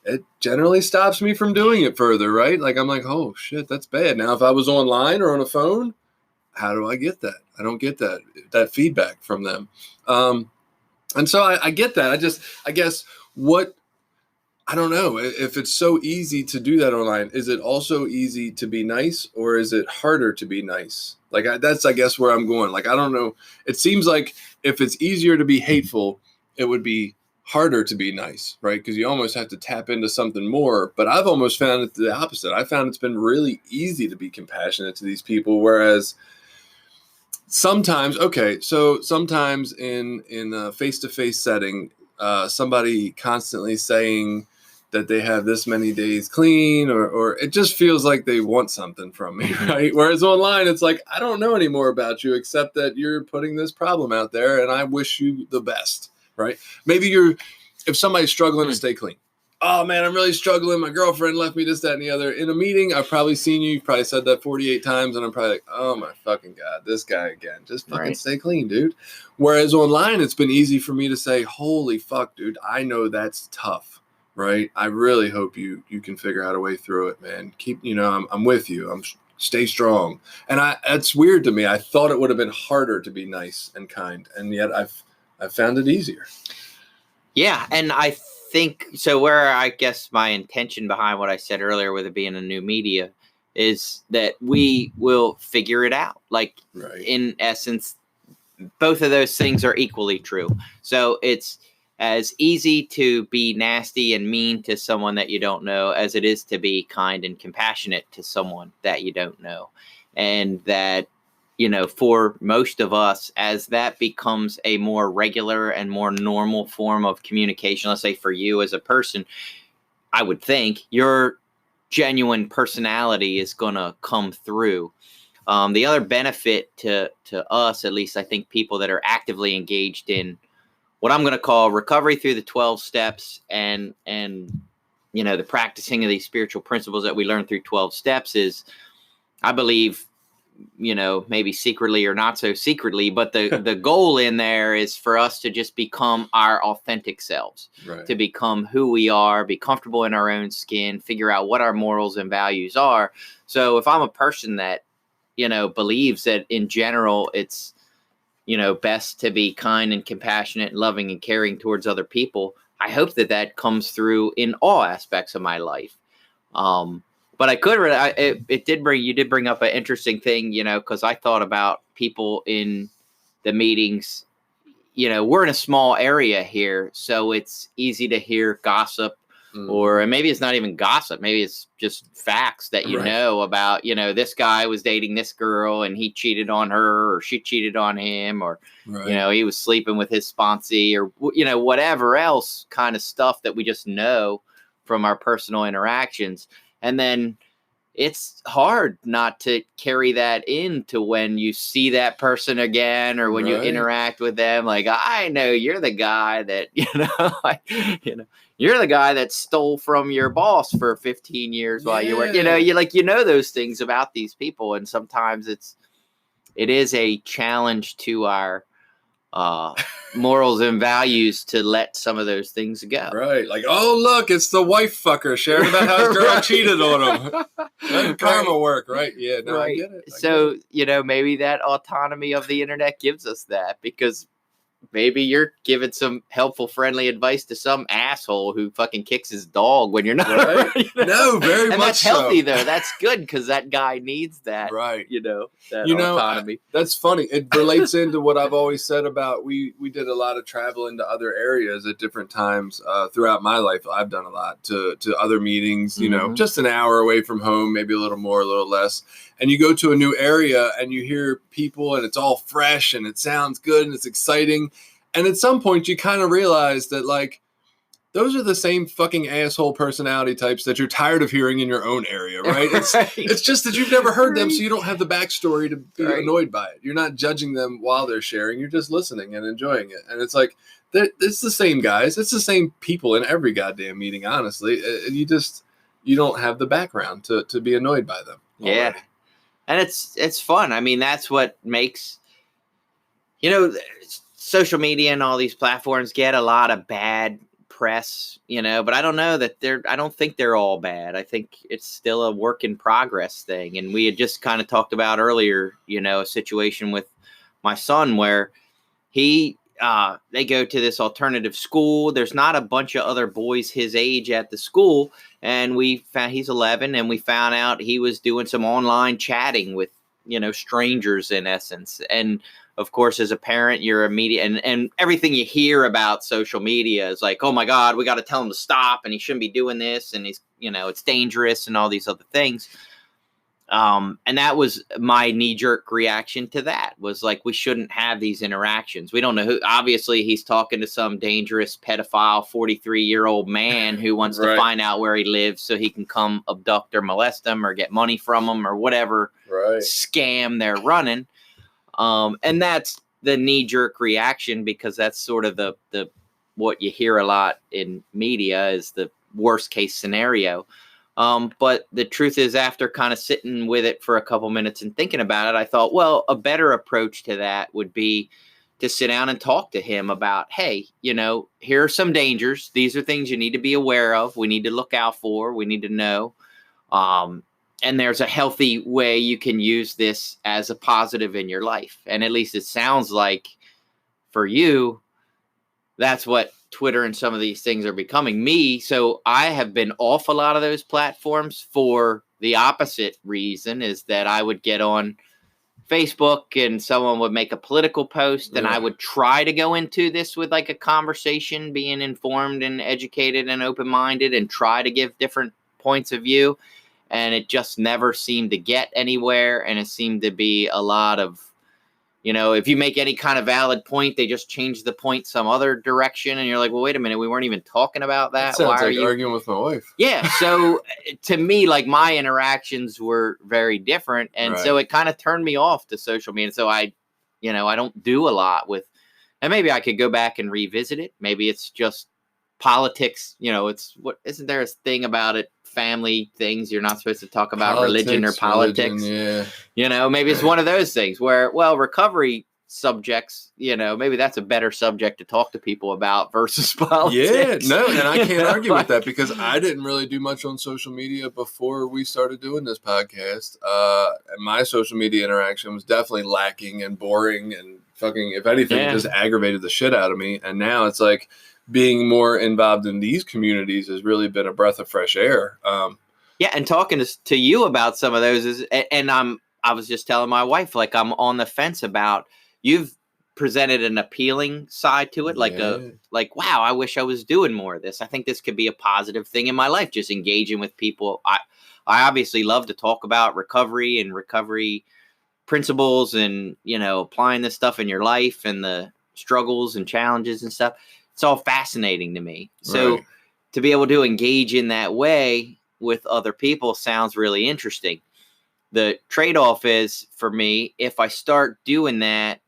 It generally stops me from doing it further, right? Like, I'm like, oh shit, that's bad. Now, if I was online or on a phone, how do I get that? I don't get that feedback from them. And so I get that. I guess I don't know if it's so easy to do that online. Is it also easy to be nice, or is it harder to be nice? Like, that's, I guess, where I'm going. Like, I don't know. It seems like if it's easier to be hateful, it would be harder to be nice, right? Because you almost have to tap into something more. But I've almost found it the opposite. I found it's been really easy to be compassionate to these people, whereas sometimes in a face-to-face setting, somebody constantly saying that they have this many days clean, or it just feels like they want something from me, right? Whereas online, it's like, I don't know any more about you except that you're putting this problem out there and I wish you the best. Right? Maybe if somebody's struggling to stay clean. Oh man, I'm really struggling. My girlfriend left me this, that, and the other. In a meeting, I've probably seen you. You've probably said that 48 times. And I'm probably like, oh my fucking God, this guy again. Just fucking stay clean, dude. Whereas online, it's been easy for me to say, holy fuck, dude, I know that's tough. Right? I really hope you can figure out a way through it, man. I'm with you. Stay strong. And that's weird to me. I thought it would have been harder to be nice and kind. And yet I've found it easier. Yeah, and I think so. Where I guess my intention behind what I said earlier with it being a new media is that we will figure it out. Like, in essence, both of those things are equally true. So it's as easy to be nasty and mean to someone that you don't know as it is to be kind and compassionate to someone that you don't know. And that, for most of us, as that becomes a more regular and more normal form of communication, let's say for you as a person, I would think your genuine personality is going to come through. The other benefit to us, at least I think people that are actively engaged in what I'm going to call recovery through the 12 steps and the practicing of these spiritual principles that we learn through 12 steps is, I believe, maybe secretly or not so secretly, but the goal in there is for us to just become our authentic selves, Right. to become who we are, be comfortable in our own skin, figure out what our morals and values are. So if I'm a person that, believes that in general, it's, best to be kind and compassionate and loving and caring towards other people, I hope that comes through in all aspects of my life. But I could, you did bring up an interesting thing, because I thought about people in the meetings. We're in a small area here, so it's easy to hear gossip, or maybe it's not even gossip. Maybe it's just facts that Right. know about, this guy was dating this girl and he cheated on her, or she cheated on him, or, Right. he was sleeping with his sponsee, or, whatever else kind of stuff that we just know from our personal interactions. And then it's hard not to carry that into when you see that person again, or when you Right. interact with them. Like, I know you're the guy that, you're the guy that stole from your boss for 15 years while you were, those things about these people. And sometimes it is a challenge to our morals and values to let some of those things go. Right. Like, oh, look, it's the wife fucker sharing about how his girl Right. cheated on him. That karma work, right? Yeah, no, Right. I get it. So, maybe that autonomy of the internet gives us that, because maybe you're giving some helpful, friendly advice to some asshole who fucking kicks his dog when you're not. Right? No, very and much that's healthy, so. though. That's good, because that guy needs that. Right. That autonomy. That's funny. It relates into what I've always said about we did a lot of travel into other areas at different times throughout my life. I've done a lot to other meetings, just an hour away from home, maybe a little more, a little less. And you go to a new area and you hear people and it's all fresh and it sounds good and it's exciting. And at some point you kind of realize that, like, those are the same fucking asshole personality types that you're tired of hearing in your own area, right? It's just that you've never heard them, so you don't have the backstory to be annoyed by it. You're not judging them while they're sharing. You're just listening and enjoying it. And it's like, it's the same guys. It's the same people in every goddamn meeting, honestly. You don't have the background to be annoyed by them. Yeah. Already. And it's fun. I mean, that's what makes, social media and all these platforms get a lot of bad press, but I don't know that I don't think they're all bad. I think it's still a work in progress thing. And we had just kind of talked about earlier, a situation with my son where they go to this alternative school. There's not a bunch of other boys his age at the school. And we found he's 11, and we found out he was doing some online chatting with, strangers in essence. And of course, as a parent, you're immediate, and everything you hear about social media is like, oh my God, we got to tell him to stop, and he shouldn't be doing this, and he's, it's dangerous, and all these other things. And that was my knee-jerk reaction to that, was like, we shouldn't have these interactions. We don't know who. Obviously, he's talking to some dangerous pedophile 43-year-old man who wants to find out where he lives so he can come abduct or molest him or get money from him or whatever scam they're running. And that's the knee-jerk reaction, because that's sort of the what you hear a lot in media is the worst-case scenario. But the truth is, after kind of sitting with it for a couple minutes and thinking about it, I thought, well, a better approach to that would be to sit down and talk to him about, hey, here are some dangers. These are things you need to be aware of. We need to look out for. We need to know. And there's a healthy way you can use this as a positive in your life. And at least it sounds like for you, that's what Twitter and some of these things are becoming. Me, so I have been off a lot of those platforms for the opposite reason, is that I would get on Facebook and someone would make a political post, and I would try to go into this with like a conversation, being informed and educated and open-minded, and try to give different points of view. And it just never seemed to get anywhere. And it seemed to be a lot of if you make any kind of valid point, they just change the point some other direction. And you're like, well, wait a minute. We weren't even talking about that. Sounds Why like are you arguing with my wife? Yeah. So to me, like, my interactions were very different. And so it kind of turned me off to social media. So I don't do a lot with, and maybe I could go back and revisit it. Maybe it's just politics. Isn't there a thing about it? Family things you're not supposed to talk about, religion or politics. Maybe it's one of those things where, well, recovery subjects, maybe that's a better subject to talk to people about versus politics. Yeah, no, and I can't argue with that because I didn't really do much on social media before we started doing this podcast. And my social media interaction was definitely lacking and boring and fucking, if anything, just aggravated the shit out of me. And now it's like, being more involved in these communities has really been a breath of fresh air. And talking to you about some of those I was just telling my wife, like, I'm on the fence about, you've presented an appealing side to it. Like, wow, I wish I was doing more of this. I think this could be a positive thing in my life, just engaging with people. I obviously love to talk about recovery and recovery principles and, applying this stuff in your life and the struggles and challenges and stuff. It's all fascinating to me. So to be able to engage in that way with other people sounds really interesting. The trade-off is, for me, if I start doing that,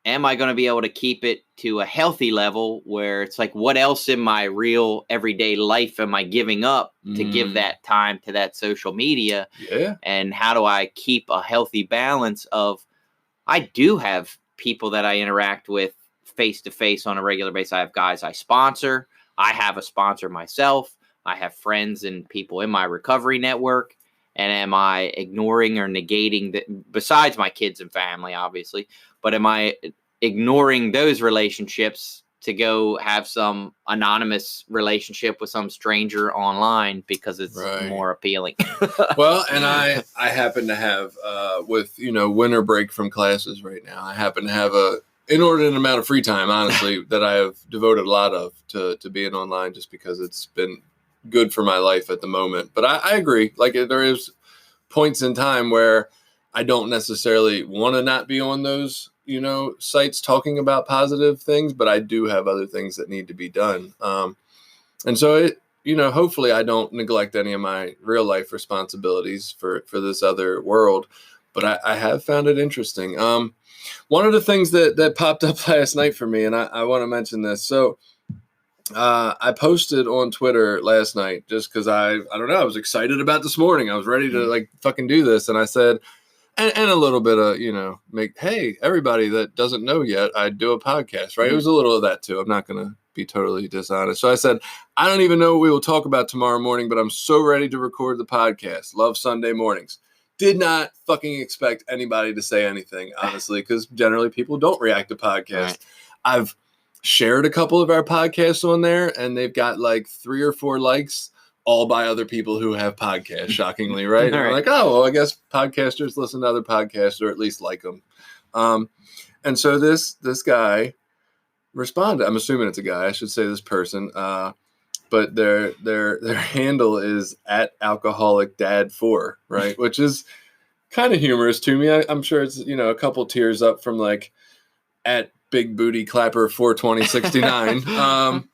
am I going to be able to keep it to a healthy level where it's like, what else in my real everyday life am I giving up to give that time to that social media? Yeah. And how do I keep a healthy balance of, I do have people that I interact with face-to-face on a regular basis. I have guys I sponsor. I have a sponsor myself. I have friends and people in my recovery network. And am I ignoring or negating that, besides my kids and family, obviously, but am I ignoring those relationships to go have some anonymous relationship with some stranger online because it's more appealing? Well, and I happen to have, with, winter break from classes right now, I happen to have a inordinate amount of free time, honestly, that I have devoted a lot of to being online, just because it's been good for my life at the moment. But I agree. Like, there is points in time where I don't necessarily want to not be on those, sites talking about positive things, but I do have other things that need to be done. And so hopefully I don't neglect any of my real life responsibilities for this other world, but I have found it interesting. One of the things that popped up last night for me, and I want to mention this. So I posted on Twitter last night just because I don't know, I was excited about this morning. I was ready to fucking do this. And I said, and a little bit of, hey, everybody that doesn't know yet, I do a podcast, right? It was a little of that too. I'm not going to be totally dishonest. So I said, I don't even know what we will talk about tomorrow morning, but I'm so ready to record the podcast. Love Sunday mornings. Did not fucking expect anybody to say anything, honestly, because generally people don't react to podcasts. Right. I've shared a couple of our podcasts on there, and they've got like 3 or 4 likes, all by other people who have podcasts, shockingly, right? And I'm like, oh, well, I guess podcasters listen to other podcasts, or at least like them. And so this guy responded. I'm assuming it's a guy. I should say this person. But their handle is @alcoholicdad4, right? Which is kind of humorous to me. I'm sure it's, a couple tiers up from like @BigBootyClapper42069.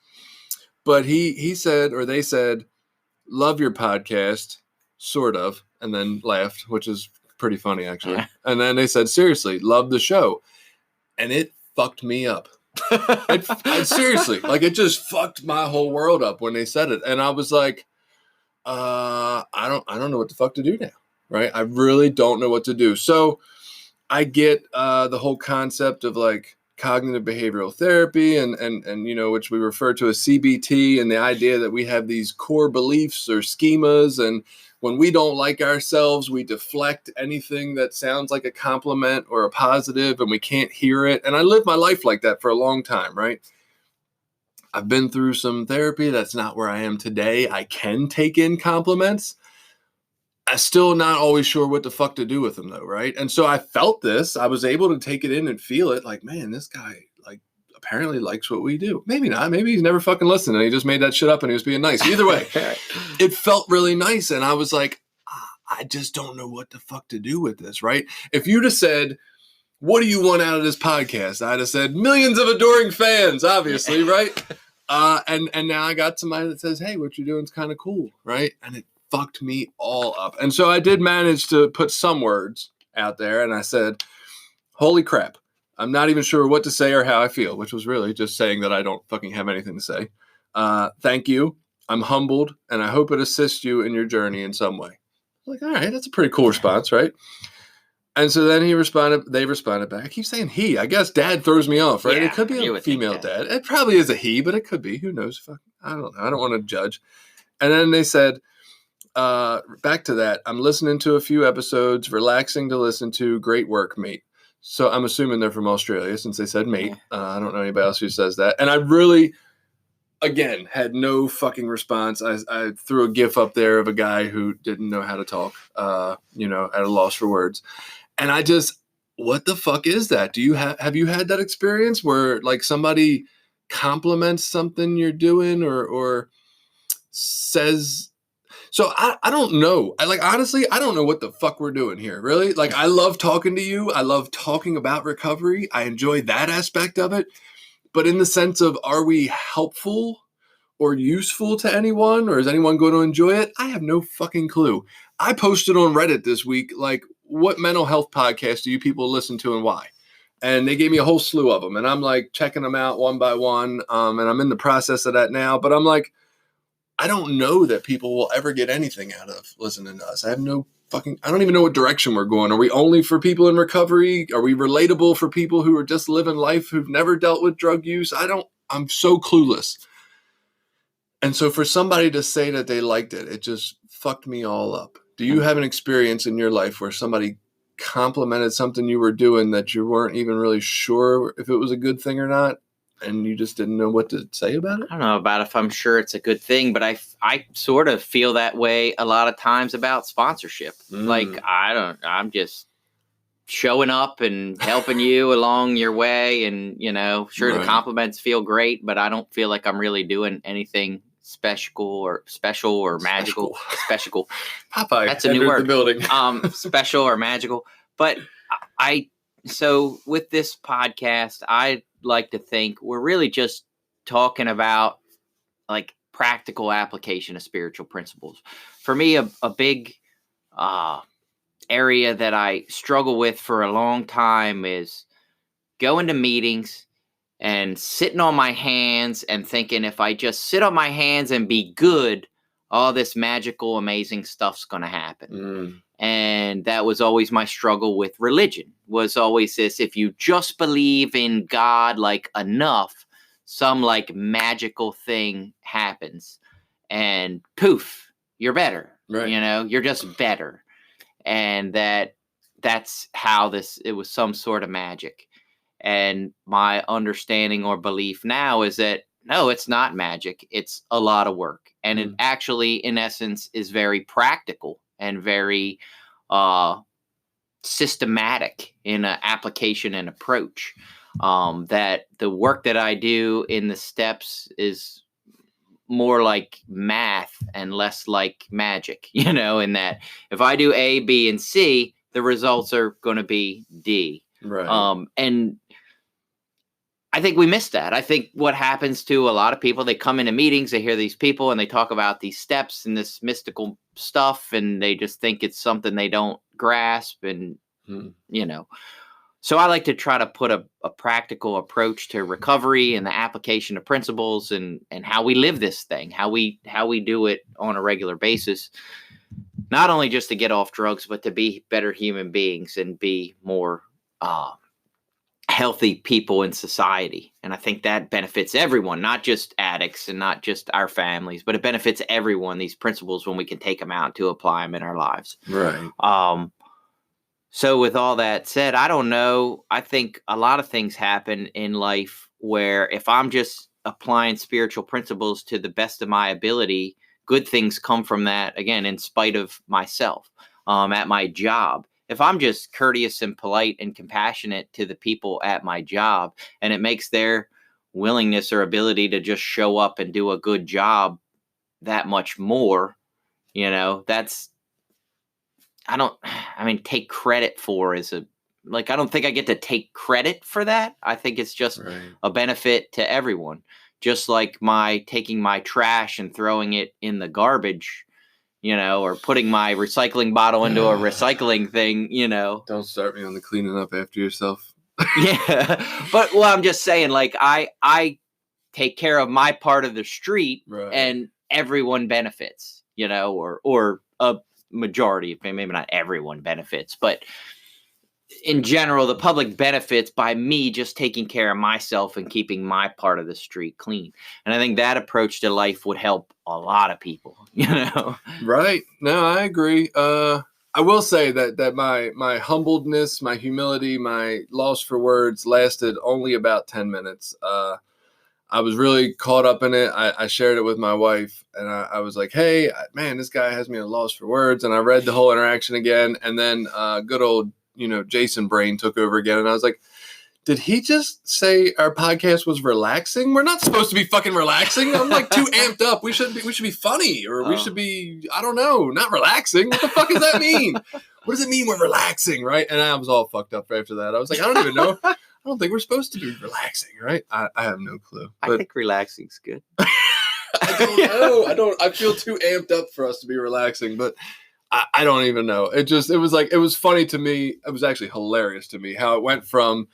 But he said, or they said, love your podcast, sort of, and then laughed, which is pretty funny, actually. And then they said, seriously, love the show. And it fucked me up. Seriously, like, it just fucked my whole world up when they said it. And I was like, I don't know what the fuck to do now, right? I really don't know what to do. So I get the whole concept of like cognitive behavioral therapy and which we refer to as CBT, and the idea that we have these core beliefs or schemas, and when we don't like ourselves, we deflect anything that sounds like a compliment or a positive, and we can't hear it. And I lived my life like that for a long time, right? I've been through some therapy. That's not where I am today. I can take in compliments. I'm still not always sure what the fuck to do with them, though, right? And so I felt this. I was able to take it in and feel it. Like, man, this guy apparently likes what we do. Maybe not. Maybe he's never fucking listened and he just made that shit up and he was being nice. Either way, it felt really nice. And I was like, I just don't know what the fuck to do with this, right? If you'd have said, what do you want out of this podcast? I'd have said millions of adoring fans, obviously, right? And now I got somebody that says, hey, what you're doing is kind of cool, right? And it fucked me all up. And so I did manage to put some words out there, and I said, holy crap, I'm not even sure what to say or how I feel, which was really just saying that I don't fucking have anything to say. Thank you. I'm humbled, and I hope it assists you in your journey in some way. Like, all right, that's a pretty cool response, right? And so then they responded back. I keep saying he. I guess dad throws me off, right? Yeah, it could be a female dad. It probably is a he, but it could be. Who knows? Fuck, I don't know. I don't want to judge. And then they said, back to that, I'm listening to a few episodes, relaxing to listen to, great work, mate. So I'm assuming they're from Australia since they said mate. I don't know anybody else who says that. And I really, again, had no fucking response. I threw a GIF up there of a guy who didn't know how to talk, at a loss for words. And I just, what the fuck is that? Do you have you had that experience where like somebody compliments something you're doing or says? So I don't know. Honestly, I don't know what the fuck we're doing here. Really? Like, I love talking to you. I love talking about recovery. I enjoy that aspect of it. But in the sense of, are we helpful or useful to anyone, or is anyone going to enjoy it? I have no fucking clue. I posted on Reddit this week, like, what mental health podcast do you people listen to and why? And they gave me a whole slew of them. And I'm like checking them out one by one. And I'm in the process of that now. But I'm like, I don't know that people will ever get anything out of listening to us. I don't even know what direction we're going. Are we only for people in recovery? Are we relatable for people who are just living life, who've never dealt with drug use? I'm so clueless. And so for somebody to say that they liked it, it just fucked me all up. Do you have an experience in your life where somebody complimented something you were doing that you weren't even really sure if it was a good thing or not, and you just didn't know what to say about it? I don't know about if I'm sure it's a good thing, but I sort of feel that way a lot of times about sponsorship. Like, I'm just showing up and helping you along your way. And, sure, Right. The compliments feel great, but I don't feel like I'm really doing anything special or magical. Special. Popeye, that's a new word. The building. Special or magical. But so with this podcast, I like to think we're really just talking about like practical application of spiritual principles. For me, a big area that I struggle with for a long time is going to meetings and sitting on my hands and thinking if I just sit on my hands and be good, all this magical, amazing stuff's going to happen. And that was always my struggle with religion, was always this: if you just believe in God like enough, some like magical thing happens and poof, you're better. Right. You're just better. And that's how it was some sort of magic. And my understanding or belief now is that, no, it's not magic. It's a lot of work. And it actually, in essence, is very practical and very systematic in an application and approach. That the work that I do in the steps is more like math and less like magic, in that if I do A, B, and C, the results are going to be D. Right. And I think we miss that. I think what happens to a lot of people, they come into meetings, they hear these people and they talk about these steps and this mystical stuff, and they just think it's something they don't grasp. And, so I like to try to put a practical approach to recovery and the application of principles and how we live this thing, how we do it on a regular basis, not only just to get off drugs, but to be better human beings and be more healthy people in society. And I think that benefits everyone, not just addicts and not just our families, but it benefits everyone, these principles, when we can take them out to apply them in our lives. Right. So with all that said, I don't know. I think a lot of things happen in life where if I'm just applying spiritual principles to the best of my ability, good things come from that, again, in spite of myself. At my job, if I'm just courteous and polite and compassionate to the people at my job, and it makes their willingness or ability to just show up and do a good job that much more, take credit for is a like, I don't think I get to take credit for that. I think it's just Right. a benefit to everyone. Just like my taking my trash and throwing it in the garbage, or putting my recycling bottle into a recycling thing, Don't start me on the cleaning up after yourself. Yeah. But I'm just saying, like, I take care of my part of the street, Right. and everyone benefits, or a majority, maybe not everyone benefits, but in general, the public benefits by me just taking care of myself and keeping my part of the street clean. And I think that approach to life would help a lot of people, Right. No, I agree. I will say that my humbledness, my humility, my loss for words lasted only about 10 minutes. I was really caught up in it. I shared it with my wife, and I was like, hey, man, this guy has me at a loss for words. And I read the whole interaction again. And then good old, Jason brain took over again. And I was like, did he just say our podcast was relaxing? We're not supposed to be fucking relaxing. I'm like too amped up. We should be funny, or we should be, I don't know, not relaxing. What the fuck does that mean? What does it mean we're relaxing, right? And I was all fucked up after that. I was like, I don't even know. I don't think we're supposed to be relaxing, right? I have no clue. I think relaxing's good. I don't know. I feel too amped up for us to be relaxing, but I don't even know. It was funny to me. It was actually hilarious to me how it went from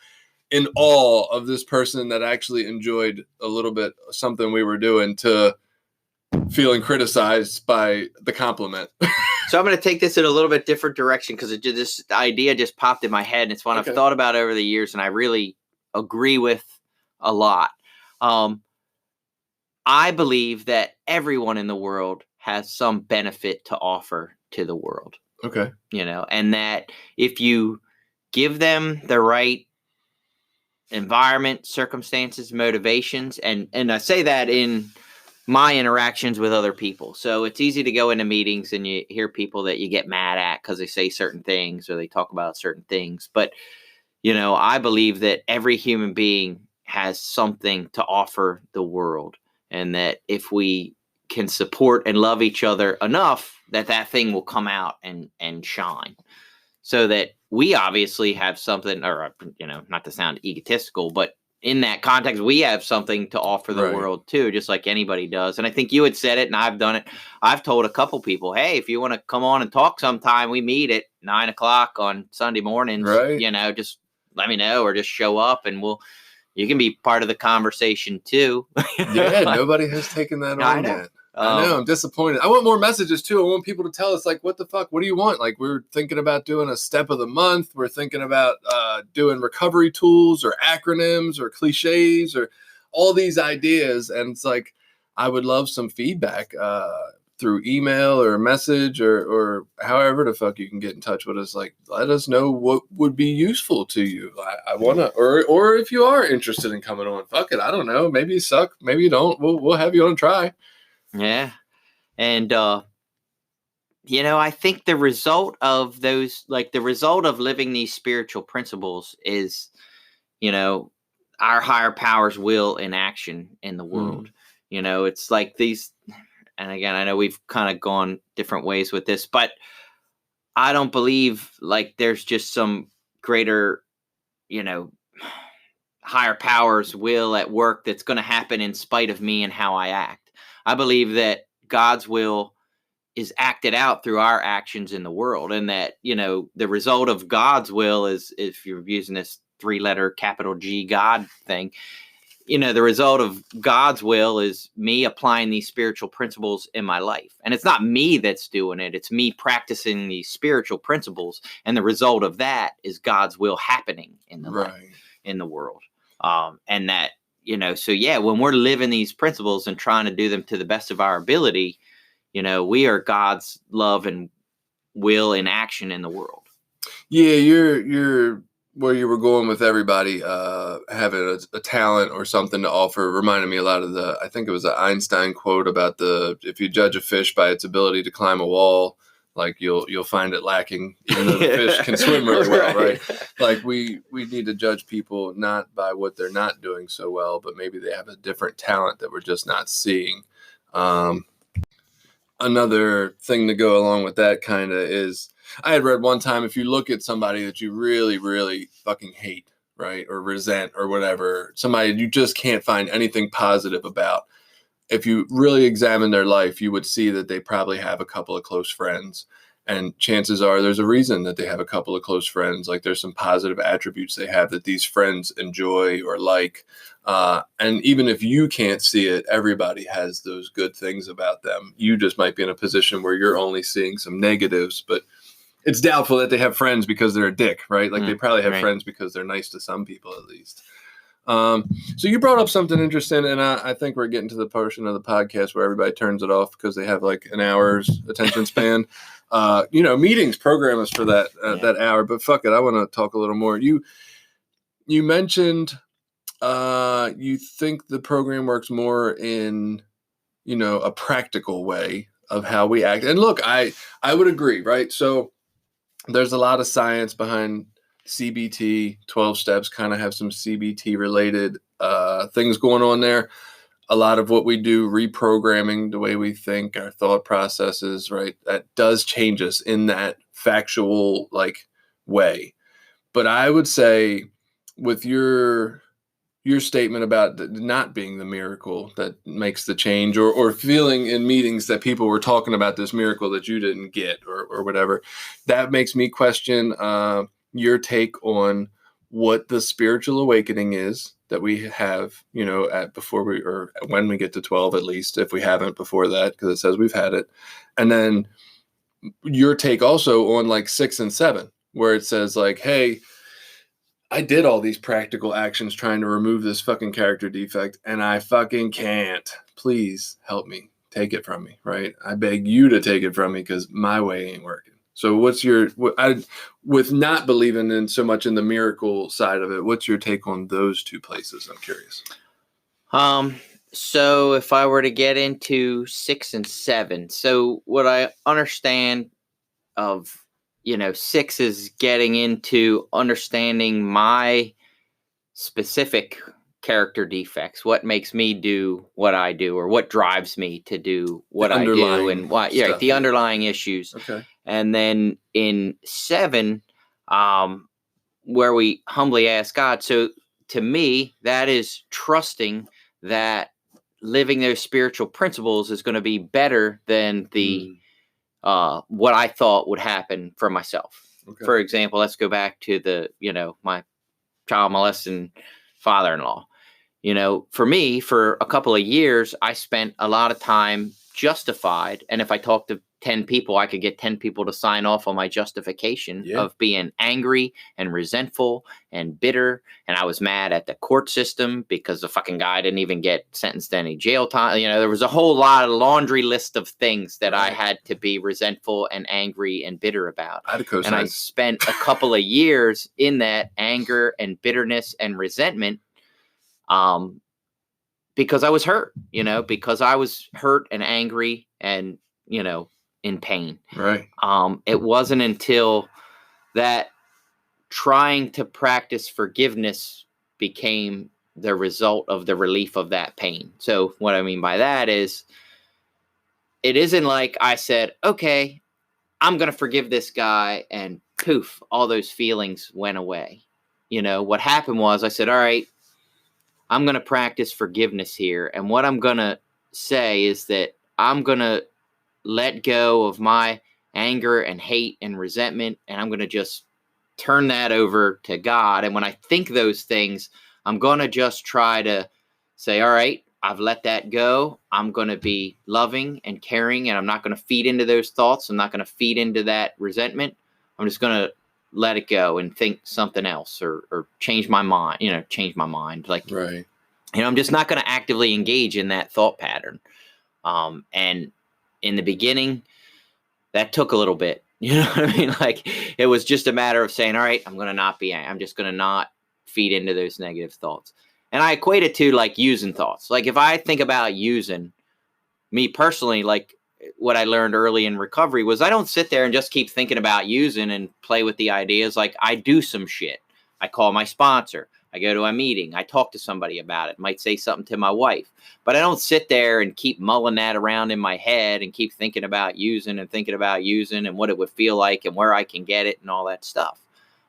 in awe of this person that actually enjoyed a little bit something we were doing to feeling criticized by the compliment. So I'm going to take this in a little bit different direction, because this idea just popped in my head, and it's one I've thought about over the years, and I really agree with a lot. I believe that everyone in the world has some benefit to offer to the world. Okay. And that if you give them the right environment, circumstances, motivations, and I say that in my interactions with other people. So it's easy to go into meetings and you hear people that you get mad at because they say certain things or they talk about certain things. But, I believe that every human being has something to offer the world, and that if we can support and love each other enough, that thing will come out and shine. So that we obviously have something, or, not to sound egotistical, but in that context, we have something to offer the world too, just like anybody does. And I think you had said it, and I've done it. I've told a couple people, hey, if you want to come on and talk sometime, we meet at 9:00 on Sunday mornings, just let me know, or just show up, and you can be part of the conversation too. Yeah, nobody has taken that on yet. I know, I'm disappointed. I want more messages too. I want people to tell us, like, what the fuck? What do you want? Like, we're thinking about doing a step of the month. We're thinking about doing recovery tools or acronyms or cliches or all these ideas. And it's like, I would love some feedback through email or message or however the fuck you can get in touch with us. Like, let us know what would be useful to you. I want to, or if you are interested in coming on, fuck it. I don't know. Maybe you suck. Maybe you don't. We'll have you on try. Yeah. And, I think the result of living these spiritual principles is, our higher powers will in action in the world. It's like these, and again, I know we've kind of gone different ways with this, but I don't believe like there's just some greater, higher powers will at work that's going to happen in spite of me and how I act. I believe that God's will is acted out through our actions in the world, and that, the result of God's will is, if you're using this 3-letter capital G God thing, the result of God's will is me applying these spiritual principles in my life. And it's not me that's doing it. It's me practicing these spiritual principles. And the result of that is God's will happening in the life, in the world. And that, when we're living these principles and trying to do them to the best of our ability, we are God's love and will in action in the world. Yeah, you're where you were going with everybody having a talent or something to offer reminded me a lot of I think it was an Einstein quote about if you judge a fish by its ability to climb a wall, like you'll find it lacking, even though the fish can swim really well, right? Like we need to judge people not by what they're not doing so well, but maybe they have a different talent that we're just not seeing. Another thing to go along with that kind of is, I had read one time, if you look at somebody that you really, really fucking hate, right, or resent or whatever, somebody you just can't find anything positive about, if you really examine their life, you would see that they probably have a couple of close friends. And chances are there's a reason that they have a couple of close friends. Like there's some positive attributes they have that these friends enjoy or like. And even if you can't see it, everybody has those good things about them. You just might be in a position where you're only seeing some negatives, but it's doubtful that they have friends because they're a dick, right? Like they probably have friends because they're nice to some people at least. So you brought up something interesting, and I think we're getting to the portion of the podcast where everybody turns it off because they have like an hour's attention span. Meetings program us for that hour, but fuck it, I want to talk a little more. You mentioned you think the program works more in a practical way of how we act, and look, I would agree, right? So there's a lot of science behind CBT. 12 steps kind of have some CBT related things going on there. A lot of what we do, reprogramming the way we think, our thought processes, right? That does change us in that factual way. But I would say with your statement about not being the miracle that makes the change, or feeling in meetings that people were talking about this miracle that you didn't get or whatever, that makes me question your take on what the spiritual awakening is that we have, when we get to 12, at least, if we haven't before that, because it says we've had it. And then your take also on 6 and 7, where it says hey, I did all these practical actions trying to remove this fucking character defect, and I fucking can't. Please help me. Take it from me, right? I beg you to take it from me because my way ain't working. So with not believing in so much in the miracle side of it, what's your take on those two places? I'm curious. So if I were to get into 6 and 7, so what I understand of 6 is getting into understanding my specific character defects, what makes me do what I do, or what drives me to do what I do, and why, the underlying issues. Okay. And then in 7, where we humbly ask God. So to me, that is trusting that living those spiritual principles is going to be better than the what I thought would happen for myself. Okay. For example, let's go back to my child molesting father-in-law. For me, for a couple of years, I spent a lot of time justified. And if I talked to 10 people, I could get 10 people to sign off on my justification of being angry and resentful and bitter. And I was mad at the court system because the fucking guy didn't even get sentenced to any jail time. There was a whole lot of laundry list of things that I had to be resentful and angry and bitter about. And I spent a couple of years in that anger and bitterness and resentment because I was hurt, because I was hurt and angry and, in pain. Right. It wasn't until that trying to practice forgiveness became the result of the relief of that pain. So what I mean by that is, it isn't like I said, okay, I'm going to forgive this guy, and poof, all those feelings went away. What happened was I said, all right, I'm going to practice forgiveness here. And what I'm going to say is that I'm going to let go of my anger and hate and resentment, and I'm going to just turn that over to God. And when I think those things, I'm going to just try to say, all right, I've let that go. I'm going to be loving and caring, and I'm not going to feed into those thoughts. I'm not going to feed into that resentment. I'm just going to let it go and think something else, or change my mind, right. I'm just not going to actively engage in that thought pattern. And in the beginning, that took a little bit, you know what I mean? It was just a matter of saying, all right, I'm just going to not feed into those negative thoughts. And I equate it to using thoughts. If I think about using, me personally, what I learned early in recovery was I don't sit there and just keep thinking about using and play with the ideas. I do some shit. I call my sponsor. I go to a meeting. I talk to somebody about it. Might say something to my wife. But I don't sit there and keep mulling that around in my head and keep thinking about using and what it would feel like and where I can get it and all that stuff.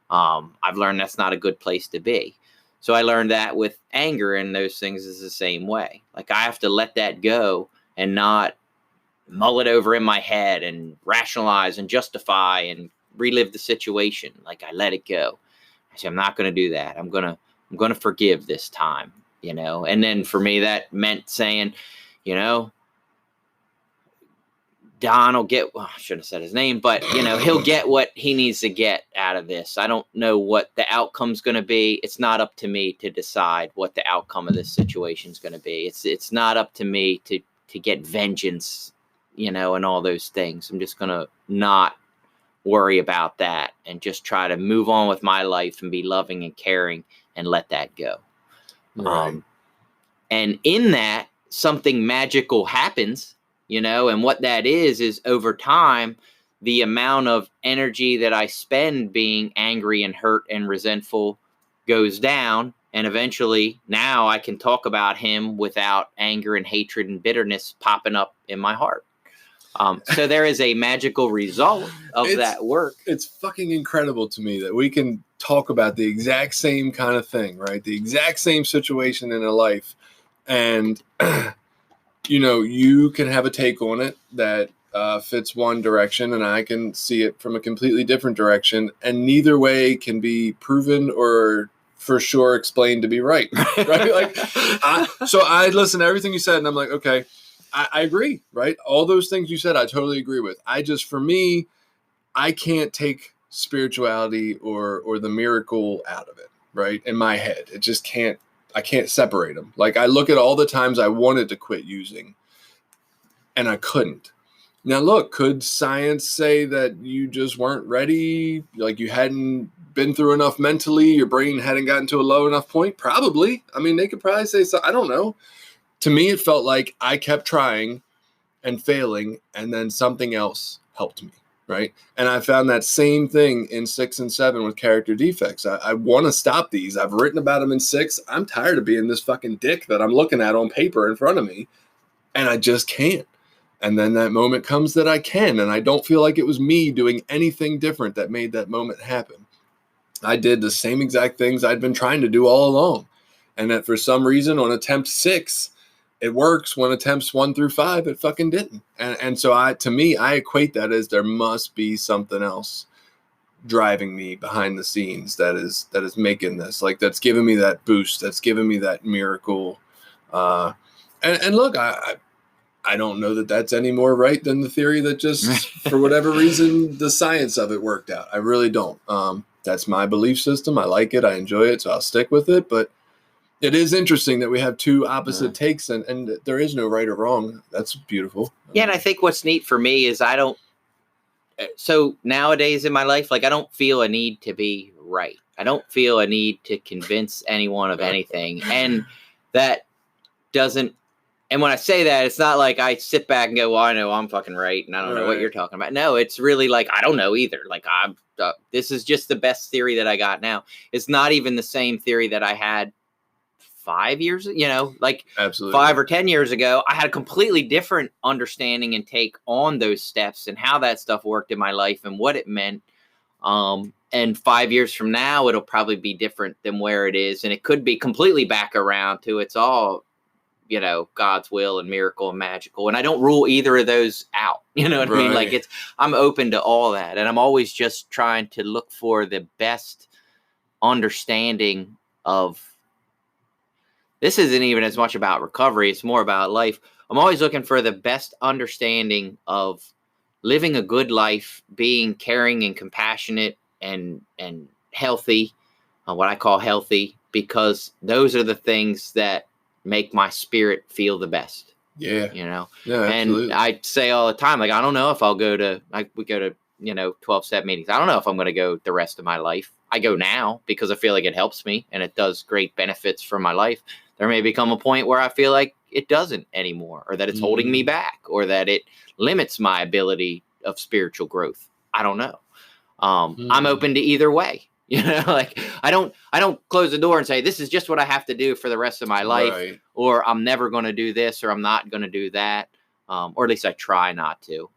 I've learned that's not a good place to be. So I learned that with anger and those things is the same way. Like I have to let that go and not mull it over in my head and rationalize and justify and relive the situation. Like I let it go. I say, I'm not going to do that. I'm going to forgive this time, you know? And then for me, that meant saying, you know, Don will get, well, I shouldn't have said his name, but you know, he'll get what he needs to get out of this. I don't know what the outcome's going to be. It's not up to me to decide what the outcome of this situation is going to be. It's not up to me to get vengeance, you know, and all those things. I'm just going to not worry about that and just try to move on with my life and be loving and caring and let that go. Right. And in that, something magical happens, you know, and what that is over time, the amount of energy that I spend being angry and hurt and resentful goes down. And eventually now I can talk about him without anger and hatred and bitterness popping up in my heart. So there is a magical result of that work. It's fucking incredible to me that we can talk about the exact same kind of thing, right? The exact same situation in a life. And, you know, you can have a take on it that fits one direction and I can see it from a completely different direction. And neither way can be proven or for sure explained to be right. Right? Like, so I listened to everything you said and I'm like, okay, I agree, right? All those things you said, I totally agree with. For me, I can't take spirituality or the miracle out of it, right? In my head, it just can't, I can't separate them. Like I look at all the times I wanted to quit using and I couldn't. Now look, could science say that you just weren't ready? Like you hadn't been through enough mentally, your brain hadn't gotten to a low enough point? Probably. I mean, they could probably say so. I don't know. To me, it felt like I kept trying and failing, and then something else helped me, right? And I found that same thing in 6 and 7 with character defects. I want to stop these. I've written about them in 6. I'm tired of being this fucking dick that I'm looking at on paper in front of me, and I just can't. And then that moment comes that I can, and I don't feel like it was me doing anything different that made that moment happen. I did the same exact things I'd been trying to do all along, and that for some reason on attempt 6, it works. When attempts 1 through 5, it fucking didn't. And so to me, I equate that as there must be something else driving me behind the scenes that is making this, like, that's giving me that boost, that's giving me that miracle. And look, I don't know that that's any more right than the theory that just for whatever reason, the science of it worked out. I really don't. That's my belief system. I like it. I enjoy it. So I'll stick with it. But it is interesting that we have two opposite takes and there is no right or wrong. That's beautiful. Yeah. And I think what's neat for me is so nowadays in my life, like I don't feel a need to be right. I don't feel a need to convince anyone of anything. And that doesn't, and when I say that, it's not like I sit back and go, well, I know I'm fucking right. And I don't know what you're talking about. No, it's really like, I don't know either. Like this is just the best theory that I got now. It's not even the same theory that I had 5 years, like Absolutely. 5 or 10 years ago. I had a completely different understanding and take on those steps and how that stuff worked in my life and what it meant. And 5 years from now, it'll probably be different than where it is. And it could be completely back around to it's all, God's will and miracle and magical. And I don't rule either of those out. You know what I mean? Like I'm open to all that. And I'm always just trying to look for the best understanding of, this isn't even as much about recovery. It's more about life. I'm always looking for the best understanding of living a good life, being caring and compassionate and healthy, what I call healthy, because those are the things that make my spirit feel the best. Yeah. Yeah, absolutely. And I say all the time, like, I don't know if I'll go to, we go to, 12-step meetings. I don't know if I'm going to go the rest of my life. I go now because I feel like it helps me and it does great benefits for my life. There may become a point where I feel like it doesn't anymore, or that it's holding me back, or that it limits my ability of spiritual growth. I don't know. I'm open to either way. Like I don't close the door and say, this is just what I have to do for the rest of my life, Right. or I'm never going to do this, or I'm not going to do that. Or at least I try not to.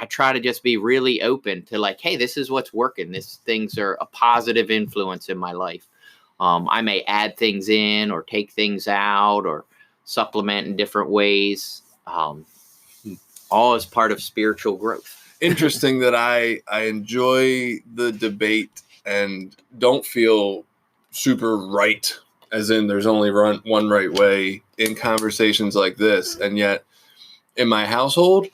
I try to just be really open to like, hey, this is what's working. These things are a positive influence in my life. I may add things in or take things out or supplement in different ways. All as part of spiritual growth. Interesting that I enjoy the debate and don't feel super right, as in there's only one right way in conversations like this. And yet in my household,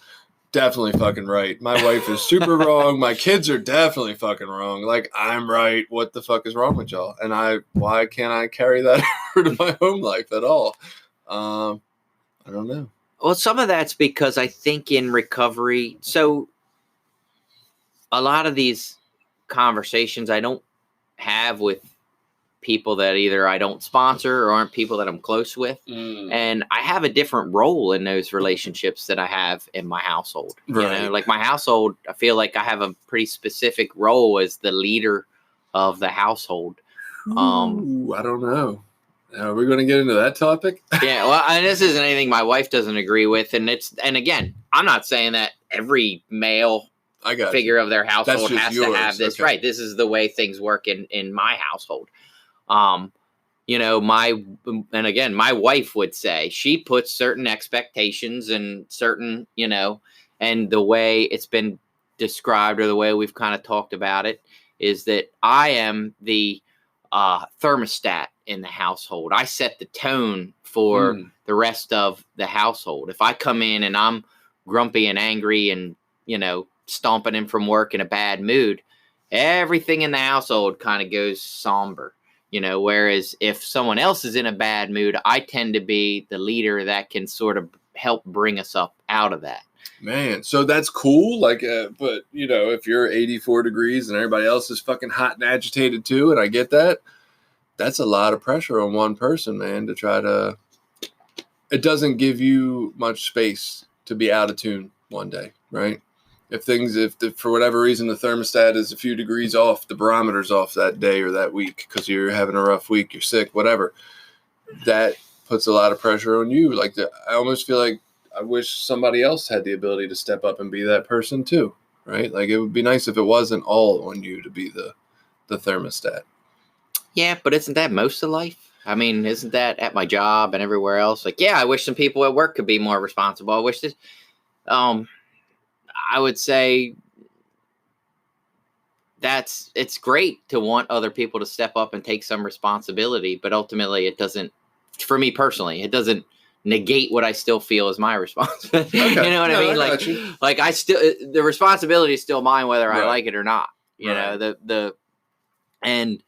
definitely fucking right. My wife is super wrong. My kids are definitely fucking wrong. Like, I'm right. What the fuck is wrong with y'all? And why can't I carry that over to my home life at all? I don't know. Well, some of that's because I think in recovery, so a lot of these conversations I don't have with people that either I don't sponsor or aren't people that I'm close with. And I have a different role in those relationships that I have in my household. Right. You know, like my household, I feel like I have a pretty specific role as the leader of the household. Ooh, I don't know. Are we going to get into that topic? Yeah, well, and this isn't anything my wife doesn't agree with, and again, I'm not saying that every male figure of their household has to have this. Okay. Right. This is the way things work in my household. You know, and again, my wife would say she puts certain expectations and certain, you know, and the way it's been described or the way we've kind of talked about it is that I am the thermostat in the household. I set the tone for the rest of the household. If I come in and I'm grumpy and angry and, you know, stomping in from work in a bad mood, everything in the household kind of goes somber, you know, whereas if someone else is in a bad mood, I tend to be the leader that can sort of help bring us up out of that. Man, so that's cool. Like, but you know, if you're 84 degrees and everybody else is fucking hot and agitated too, and I get that, that's a lot of pressure on one person, man, to try to, it doesn't give you much space to be out of tune one day, right? If for whatever reason the thermostat is a few degrees off, the barometer's off that day or that week because you're having a rough week, you're sick, whatever, that puts a lot of pressure on you. Like, I almost feel like I wish somebody else had the ability to step up and be that person too, right? Like, it would be nice if it wasn't all on you to be the thermostat. Yeah, but isn't that most of life? I mean, isn't that at my job and everywhere else? Like, yeah, I wish some people at work could be more responsible. I wish this, I would say it's great to want other people to step up and take some responsibility, but ultimately it doesn't, for me personally, it doesn't negate what I still feel is my responsibility. Okay. You know what I mean? Like I still, the responsibility is still mine, whether I like it or not, you know, and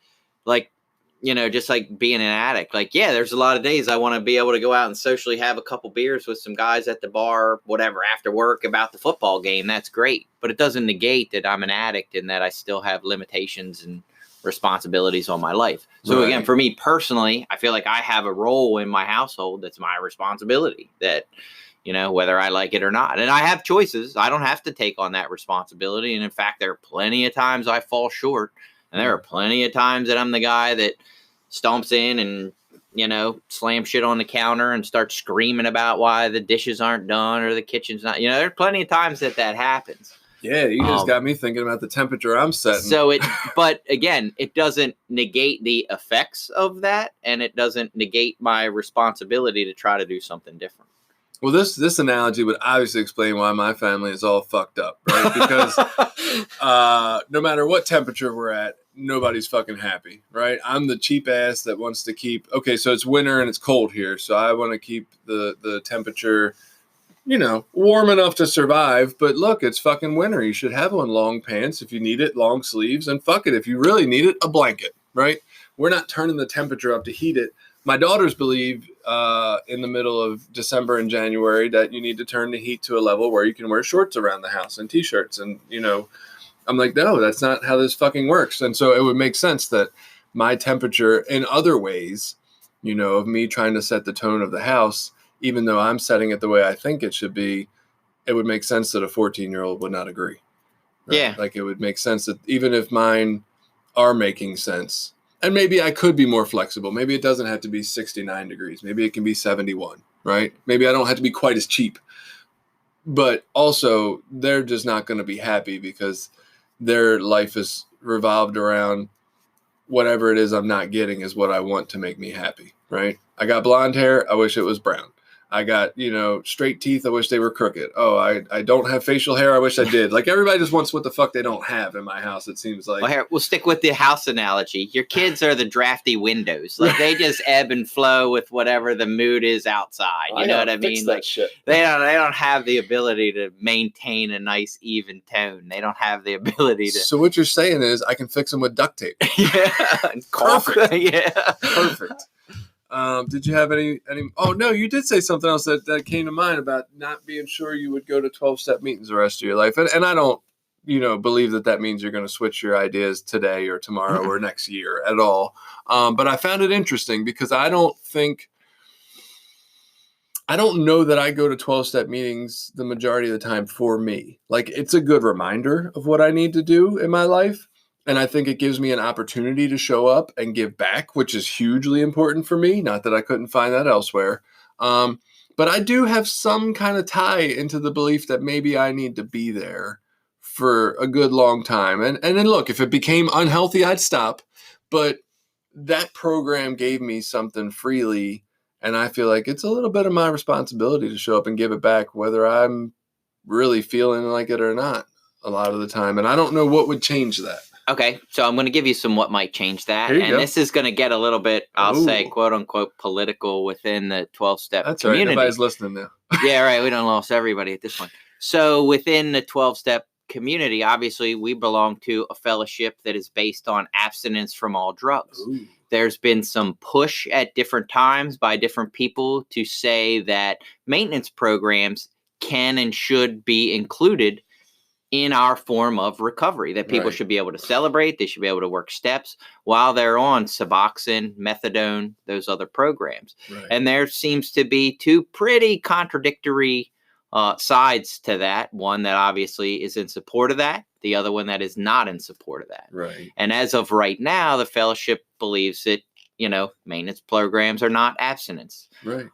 like, you know, just like being an addict, like, yeah, there's a lot of days I want to be able to go out and socially have a couple beers with some guys at the bar, whatever, after work about the football game. That's great. But it doesn't negate that I'm an addict and that I still have limitations and responsibilities on my life. So again, for me personally, I feel like I have a role in my household that's my responsibility, that, you know, whether I like it or not. And I have choices. I don't have to take on that responsibility. And in fact, there are plenty of times I fall short. And there are plenty of times that I'm the guy that stomps in and, you know, slams shit on the counter and starts screaming about why the dishes aren't done or the kitchen's not, you know, there are plenty of times that happens. Yeah, you just got me thinking about the temperature I'm setting. So but again, it doesn't negate the effects of that, and it doesn't negate my responsibility to try to do something different. Well, this analogy would obviously explain why my family is all fucked up, right? Because no matter what temperature we're at, nobody's fucking happy, right? I'm the cheap ass that wants to keep, okay, so it's winter and it's cold here, so I want to keep the temperature, you know, warm enough to survive. But look, it's fucking winter. You should have on long pants if you need it, long sleeves, and fuck it, if you really need it, a blanket, right? We're not turning the temperature up to heat it. My daughters believe in the middle of December and January that you need to turn the heat to a level where you can wear shorts around the house and T-shirts. And, you know, I'm like, no, that's not how this fucking works. And so it would make sense that my temperature in other ways, you know, of me trying to set the tone of the house, even though I'm setting it the way I think it should be, it would make sense that a 14-year-old would not agree. Right? Yeah. Like, it would make sense that even if mine are making sense. And maybe I could be more flexible. Maybe it doesn't have to be 69 degrees. Maybe it can be 71, right? Maybe I don't have to be quite as cheap. But also, they're just not going to be happy because their life is revolved around whatever it is I'm not getting is what I want to make me happy, right? I got blonde hair. I wish it was brown. I got, straight teeth. I wish they were crooked. Oh, I don't have facial hair. I wish I did. Like, everybody just wants what the fuck they don't have in my house, it seems like. Well, here, we'll stick with the house analogy. Your kids are the drafty windows. Like, they just ebb and flow with whatever the mood is outside. You know what I mean? Like, shit. they don't have the ability to maintain a nice even tone. They don't have the ability to. So what you're saying is I can fix them with duct tape. Yeah. Perfect. Yeah. Perfect. Did you have any? Oh no, you did say something else that came to mind about not being sure you would go to 12-step meetings the rest of your life, and I don't, believe that means you're going to switch your ideas today or tomorrow or next year at all. But I found it interesting because I don't know that I go to 12-step meetings the majority of the time for me. Like, it's a good reminder of what I need to do in my life. And I think it gives me an opportunity to show up and give back, which is hugely important for me. Not that I couldn't find that elsewhere. But I do have some kind of tie into the belief that maybe I need to be there for a good long time. And then look, if it became unhealthy, I'd stop. But that program gave me something freely. And I feel like it's a little bit of my responsibility to show up and give it back, whether I'm really feeling like it or not a lot of the time. And I don't know what would change that. Okay, so I'm going to give you some what might change that. Here you And go. this is going to get a little bit, I'll say, quote unquote, political within the 12-step That's community. right. Nobody's listening now. Yeah, right. We don't lost everybody at this point. So within the 12-step community, obviously, we belong to a fellowship that is based on abstinence from all drugs. Ooh. There's been some push at different times by different people to say that maintenance programs can and should be included in our form of recovery, that people Right. should be able to celebrate. They should be able to work steps while they're on Suboxone, methadone, those other programs. Right. And there seems to be two pretty contradictory sides to that. One that obviously is in support of that. The other one that is not in support of that. Right. And as of right now, the fellowship believes that, maintenance programs are not abstinence. Right.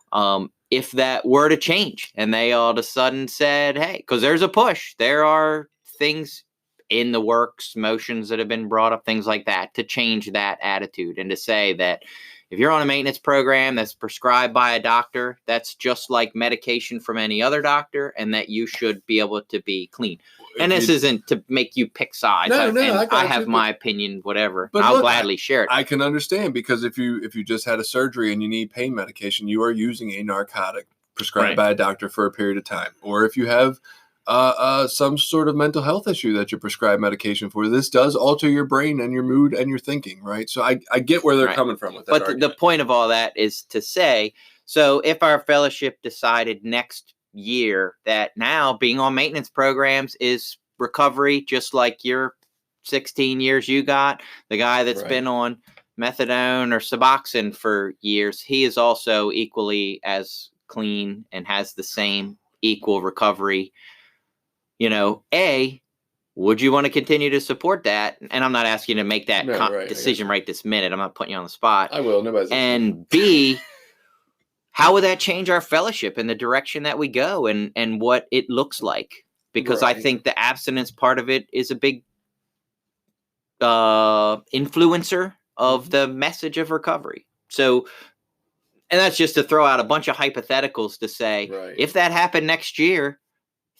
If that were to change and they all of a sudden said, hey, because there's a push, there are things in the works, motions that have been brought up, things like that, to change that attitude and to say that if you're on a maintenance program that's prescribed by a doctor, that's just like medication from any other doctor, and that you should be able to be clean. And this isn't to make you pick sides. I have my opinion, whatever. But I'll look, gladly share it. I can understand, because if you just had a surgery and you need pain medication, you are using a narcotic prescribed by a doctor for a period of time. Or if you have some sort of mental health issue that you're prescribed medication for, this does alter your brain and your mood and your thinking, right? So I get where they're coming from with that. But the point of all that is to say, so if our fellowship decided next year that now being on maintenance programs is recovery, just like your 16 years you got, the guy that's been on methadone or Suboxone for years, he is also equally as clean and has the same equal recovery. Would you want to continue to support that? And I'm not asking you to make that decision right this minute. I'm not putting you on the spot. I will. Nobody's and B, how would that change our fellowship and the direction that we go and what it looks like? Because I think the abstinence part of it is a big influencer of the message of recovery. So, and that's just to throw out a bunch of hypotheticals to say, if that happened next year,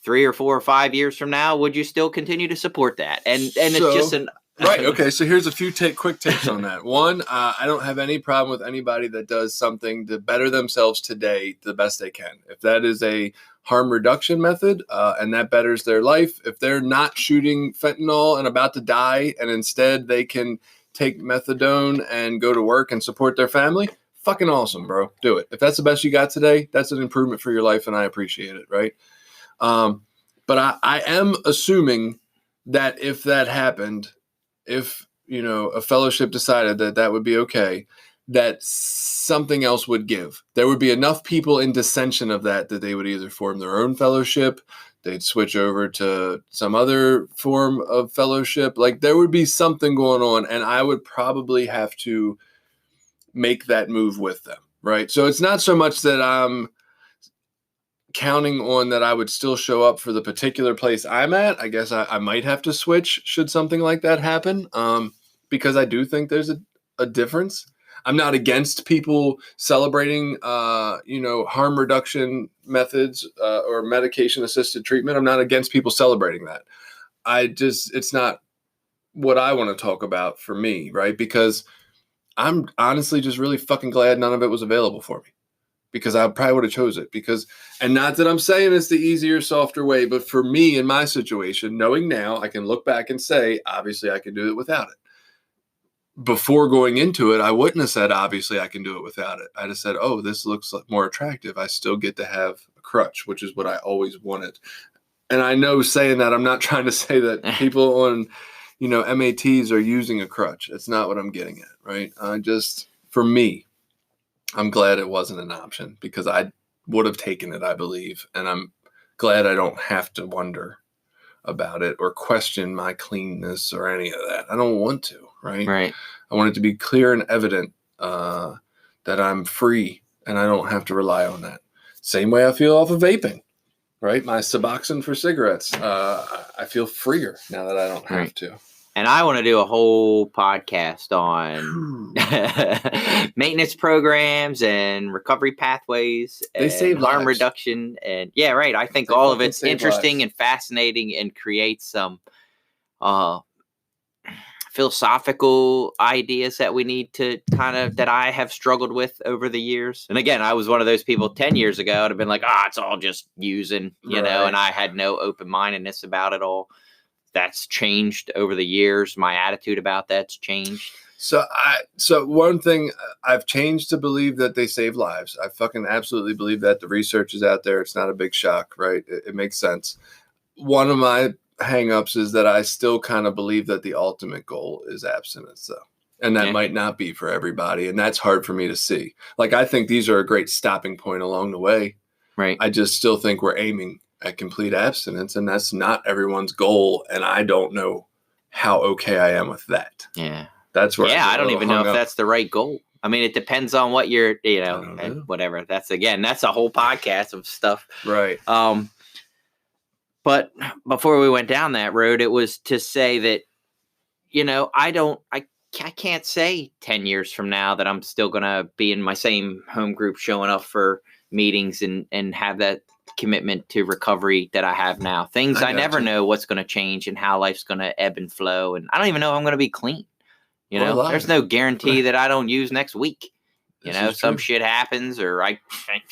3 or 4 or 5 years from now, would you still continue to support that? And it's just an right. Okay. So here's a few quick takes on that. One, I don't have any problem with anybody that does something to better themselves today the best they can. If that is a harm reduction method and that betters their life, if they're not shooting fentanyl and about to die, and instead they can take methadone and go to work and support their family, fucking awesome, bro. Do it. If that's the best you got today, that's an improvement for your life, and I appreciate it. Right. But I am assuming that if that happened, if, a fellowship decided that would be okay, that something else would give. There would be enough people in dissension of that they would either form their own fellowship, they'd switch over to some other form of fellowship. Like there would be something going on, and I would probably have to make that move with them, right? So it's not so much that I'm counting on that I would still show up for the particular place I'm at. I guess I might have to switch should something like that happen, because I do think there's a difference. I'm not against people celebrating, harm reduction methods or medication-assisted treatment. I'm not against people celebrating that. It's not what I want to talk about for me, right? Because I'm honestly just really fucking glad none of it was available for me. Because I probably would have chose it. And not that I'm saying it's the easier, softer way, but for me in my situation, knowing now, I can look back and say, obviously I could do it without it. Before going into it, I wouldn't have said, obviously I can do it without it. I'd have said, oh, this looks more attractive. I still get to have a crutch, which is what I always wanted. And I know saying that, I'm not trying to say that people on, MATs are using a crutch. It's not what I'm getting at, right? For me, I'm glad it wasn't an option because I would have taken it, I believe. And I'm glad I don't have to wonder about it or question my cleanness or any of that. I don't want to, right? Right. I want it to be clear and evident that I'm free and I don't have to rely on that. Same way I feel off of vaping, right? My Suboxone for cigarettes. I feel freer now that I don't have to. And I want to do a whole podcast on maintenance programs and recovery pathways and save harm lives. Reduction. And yeah, right. I think all of it's interesting and fascinating and creates some philosophical ideas that we need to that I have struggled with over the years. And again, I was one of those people 10 years ago would have been like, it's all just using, and I had no open-mindedness about it all. That's changed over the years. My attitude about that's changed. So one thing I've changed to believe that they save lives. I fucking absolutely believe that. The research is out there. It's not a big shock, right? It makes sense. One of my hangups is that I still kind of believe that the ultimate goal is abstinence, though. And that might not be for everybody. And that's hard for me to see. Like, I think these are a great stopping point along the way. Right. I just still think we're aiming at complete abstinence, and that's not everyone's goal. And I don't know how okay I am with that. Yeah. That's where I don't even know if that's the right goal. I mean, it depends on what you're, whatever. That's a whole podcast of stuff. Right. But before we went down that road, it was to say that, I can't say 10 years from now that I'm still going to be in my same home group showing up for meetings and have that commitment to recovery that I have now. Things I never know what's going to change and how life's going to ebb and flow. And I don't even know if I'm going to be clean. There's no guarantee that I don't use next week. Some shit happens or I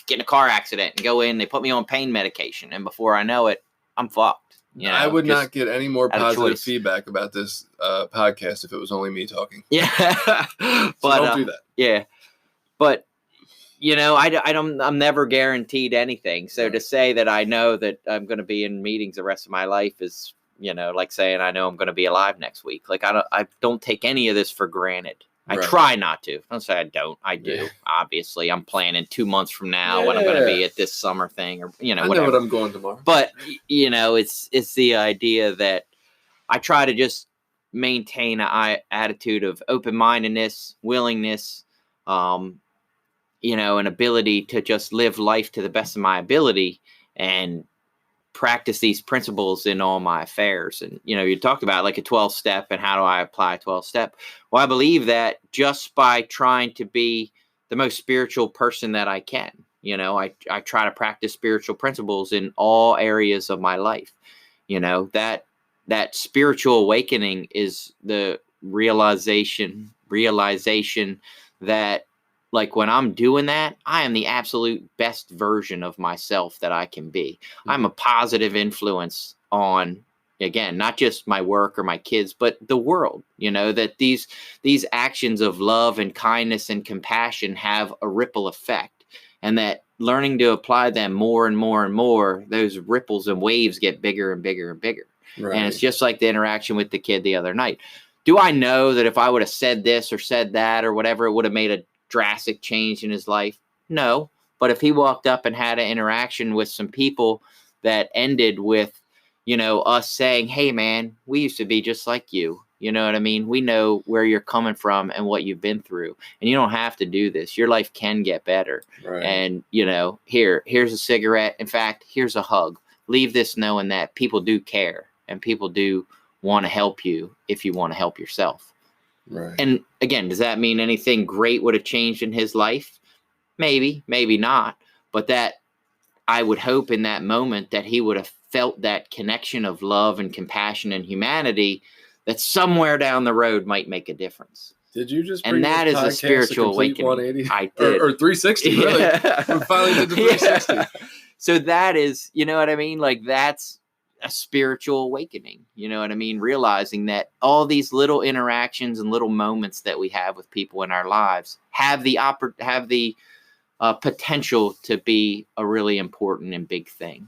get in a car accident and go in, they put me on pain medication. And before I know it, I'm fucked. I would not get any more positive feedback about this podcast if it was only me talking. Yeah. But don't do that. Yeah. But I'm never guaranteed anything. So to say that I know that I'm going to be in meetings the rest of my life is, like saying I know I'm going to be alive next week. Like I don't take any of this for granted. I try not to. Don't say I don't. I do. Yeah. Obviously, I'm planning 2 months from now when I'm going to be at this summer thing or whatever. I know what I'm going tomorrow. But it's the idea that I try to just maintain an attitude of open-mindedness, willingness, an ability to just live life to the best of my ability and practice these principles in all my affairs. And, you talked about like a 12-step and how do I apply a 12-step? Well, I believe that just by trying to be the most spiritual person that I can, I try to practice spiritual principles in all areas of my life. That spiritual awakening is the realization that, like, when I'm doing that, I am the absolute best version of myself that I can be. Mm-hmm. I'm a positive influence on, again, not just my work or my kids, but the world, that these actions of love and kindness and compassion have a ripple effect, and that learning to apply them more and more and more, those ripples and waves get bigger and bigger and bigger. Right. And it's just like the interaction with the kid the other night. Do I know that if I would have said this or said that or whatever, it would have made a drastic change in his life? No. But if he walked up and had an interaction with some people that ended with, us saying, hey, man, we used to be just like you. You know what I mean? We know where you're coming from and what you've been through. And you don't have to do this. Your life can get better. Right. And, here's a cigarette. In fact, here's a hug. Leave this knowing that people do care and people do want to help you if you want to help yourself. Right. And again, does that mean anything great would have changed in his life? Maybe, maybe not. But that I would hope in that moment that he would have felt that connection of love and compassion and humanity that somewhere down the road might make a difference. Did you just and that is a spiritual awakening. 180? I did. Or 360, really. Yeah. We finally did the 360. Yeah. So that is, you know what I mean? Like that's a spiritual awakening. You know what I mean? Realizing that all these little interactions and little moments that we have with people in our lives have the potential to be a really important and big thing.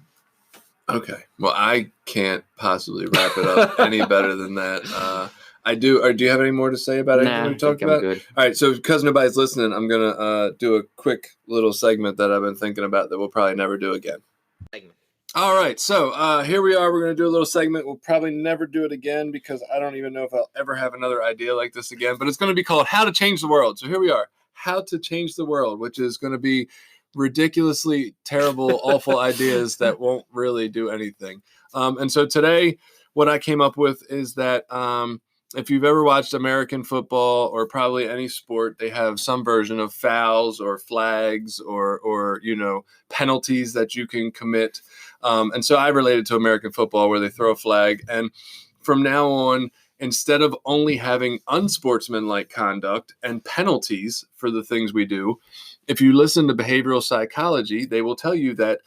Okay. Well, I can't possibly wrap it up any better than that. I do. Or do you have any more to say about anything we talked about? Good. All right. So because nobody's listening, I'm going to do a quick little segment that I've been thinking about that we'll probably never do again. All right. So here we are. We're going to do a little segment. We'll probably never do it again because I don't even know if I'll ever have another idea like this again. But it's going to be called How to Change the World. So here we are. How to Change the World, which is going to be ridiculously terrible, awful ideas that won't really do anything. And so today, what I came up with is that if you've ever watched American football or probably any sport, they have some version of fouls or flags or penalties that you can commit. And so I related to American football where they throw a flag. And from now on, instead of only having unsportsmanlike conduct and penalties for the things we do, if you listen to behavioral psychology, they will tell you that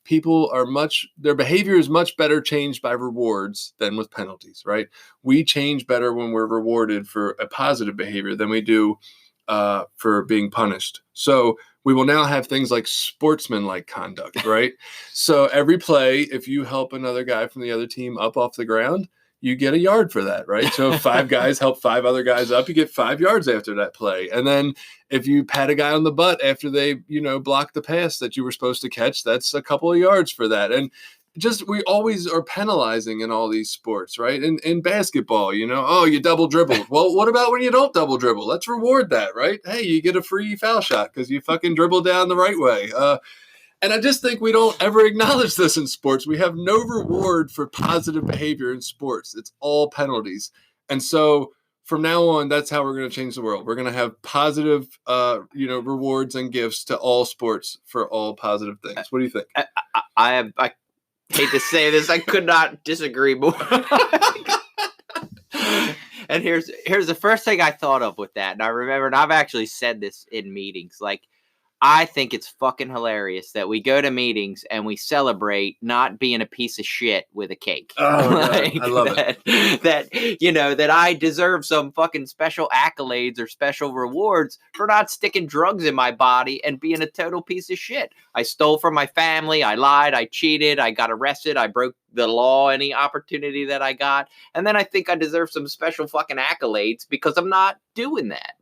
their behavior is much better changed by rewards than with penalties, right? We change better when we're rewarded for a positive behavior than we do for being punished. So we will now have things like sportsmanlike conduct, right? So every play, if you help another guy from the other team up off the ground, you get a yard for that, right? So if 5 guys help 5 other guys up, you get 5 yards after that play. And then if you pat a guy on the butt after they, block the pass that you were supposed to catch, that's a couple of yards for that. And just, we always are penalizing in all these sports, right? In basketball, you double dribbled. Well, what about when you don't double dribble? Let's reward that, right? Hey, you get a free foul shot because you fucking dribbled down the right way. And I just think we don't ever acknowledge this in sports. We have no reward for positive behavior in sports. It's all penalties. And so from now on, that's how we're going to change the world. We're going to have positive, rewards and gifts to all sports for all positive things. What do you think? I hate to say this. I could not disagree more. And here's the first thing I thought of with that. And I remembered I've actually said this in meetings. Like, I think it's fucking hilarious that we go to meetings and we celebrate not being a piece of shit with a cake. Oh, like, I love it. That I deserve some fucking special accolades or special rewards for not sticking drugs in my body and being a total piece of shit. I stole from my family. I lied. I cheated. I got arrested. I broke the law any opportunity that I got. And then I think I deserve some special fucking accolades because I'm not doing that.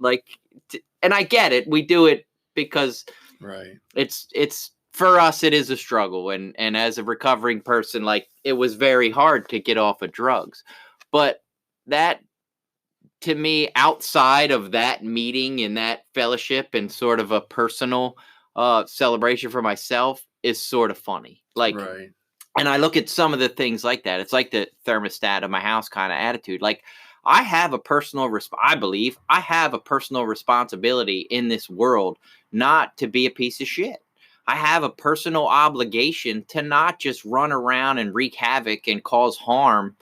And I get it. We do it because right. It's for us, it is a struggle. And as a recovering person, it was very hard to get off of drugs. But that, to me, outside of that meeting and that fellowship and sort of a personal celebration for myself is sort of funny. Right. And I look at some of the things like that. It's like the thermostat of my house kind of attitude. I have a personal I believe I have a personal responsibility in this world not to be a piece of shit. I have a personal obligation to not just run around and wreak havoc and cause harm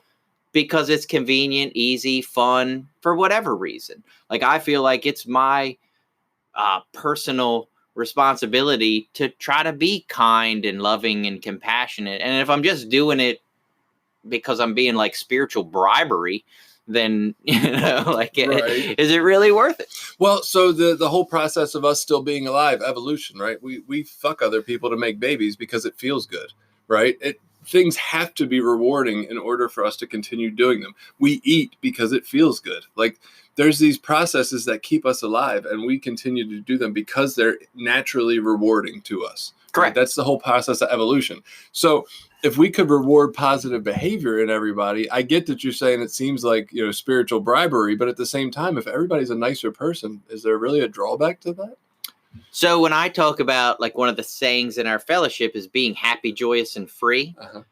because it's convenient, easy, fun, for whatever reason. I feel like it's my personal responsibility to try to be kind and loving and compassionate. And if I'm just doing it because I'm being spiritual bribery, then, right. Is it really worth it? Well, so the whole process of us still being alive, evolution, right? We fuck other people to make babies because it feels good, right? Things have to be rewarding in order for us to continue doing them. We eat because it feels good. there's these processes that keep us alive, and we continue to do them because they're naturally rewarding to us. Correct. That's the whole process of evolution. So if we could reward positive behavior in everybody, I get that you're saying it seems like, spiritual bribery, but at the same time, if everybody's a nicer person, is there really a drawback to that? So when I talk about, like, one of the sayings in our fellowship is being happy, joyous, and free. Uh-huh.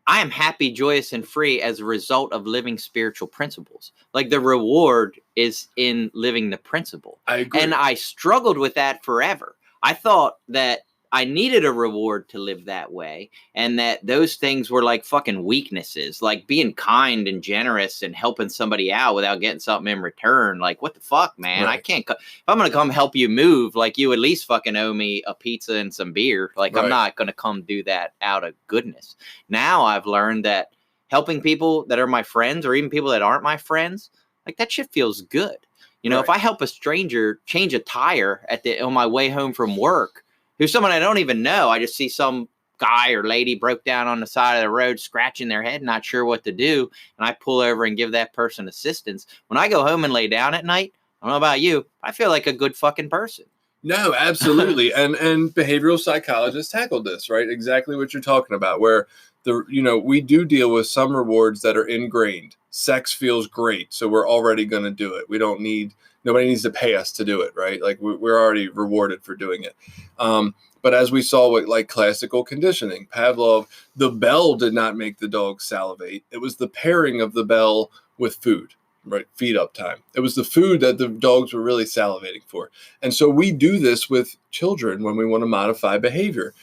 I am happy, joyous, and free as a result of living spiritual principles. Like, the reward is in living the principle. I agree. And I struggled with that forever. I thought that I needed a reward to live that way, and that those things were like fucking weaknesses, like being kind and generous and helping somebody out without getting something in return. Like, what the fuck, man? Right. I can't. If I'm gonna come help you move, like, you at least fucking owe me a pizza and some beer. Like, Right. I'm not gonna come do that out of goodness. Now I've learned that helping people that are my friends, or even people that aren't my friends, like, that shit feels good. Right. If I help a stranger change a tire on my way home from work, who's someone I don't even know, I just see some guy or lady broke down on the side of the road, scratching their head, not sure what to do, and I pull over and give that person assistance. When I go home and lay down at night, I don't know about you, I feel like a good fucking person. No, absolutely. and behavioral psychologists tackled this, right? Exactly what you're talking about, where we do deal with some rewards that are ingrained. Sex feels great, so we're already going to do it. Nobody needs to pay us to do it, right? Like, we're already rewarded for doing it. But as we saw with, like, classical conditioning, Pavlov, the bell did not make the dog salivate. It was the pairing of the bell with food, right? Feed up time. It was the food that the dogs were really salivating for. And so we do this with children when we want to modify behavior.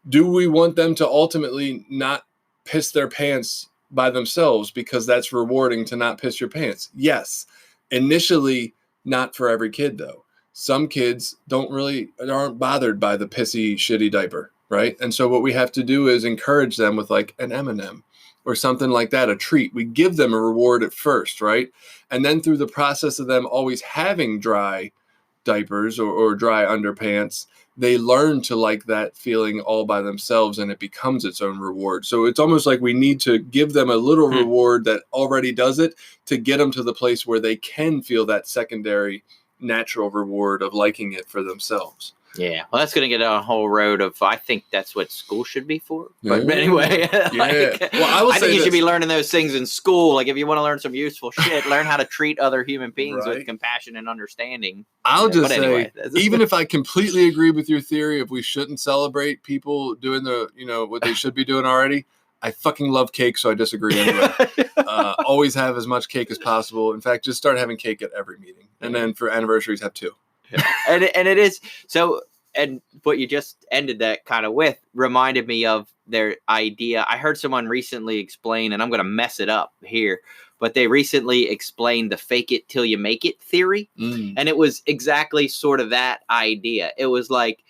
Do we want them to ultimately not piss their pants by themselves because that's rewarding to not piss your pants? Yes. Initially, not for every kid, though. Some kids aren't bothered by the pissy, shitty diaper, right? And so what we have to do is encourage them with, like, an M&M or something like that, a treat. We give them a reward at first, right? And then through the process of them always having dry diapers or dry underpants, they learn to like that feeling all by themselves, and it becomes its own reward. So it's almost like we need to give them a little reward that already does it to get them to the place where they can feel that secondary natural reward of liking it for themselves. Yeah, well, that's going to get on a whole road of, I think that's what school should be for. But Yeah. anyway, Yeah. Well, I think you should be learning those things in school. Like, if you want to learn some useful shit, learn how to treat other human beings Right. with compassion and understanding. I'll just But anyway, say, even if I completely agree with your theory of we shouldn't celebrate people doing what they should be doing already, I fucking love cake, so I disagree anyway. Always have as much cake as possible. In fact, just start having cake at every meeting. And then for anniversaries, have 2. and it is so. And what you just ended that kind of with reminded me of their idea. I heard someone recently explain, and I'm going to mess it up here, but they recently explained the fake it till you make it theory. And it was exactly sort of that idea. It was like,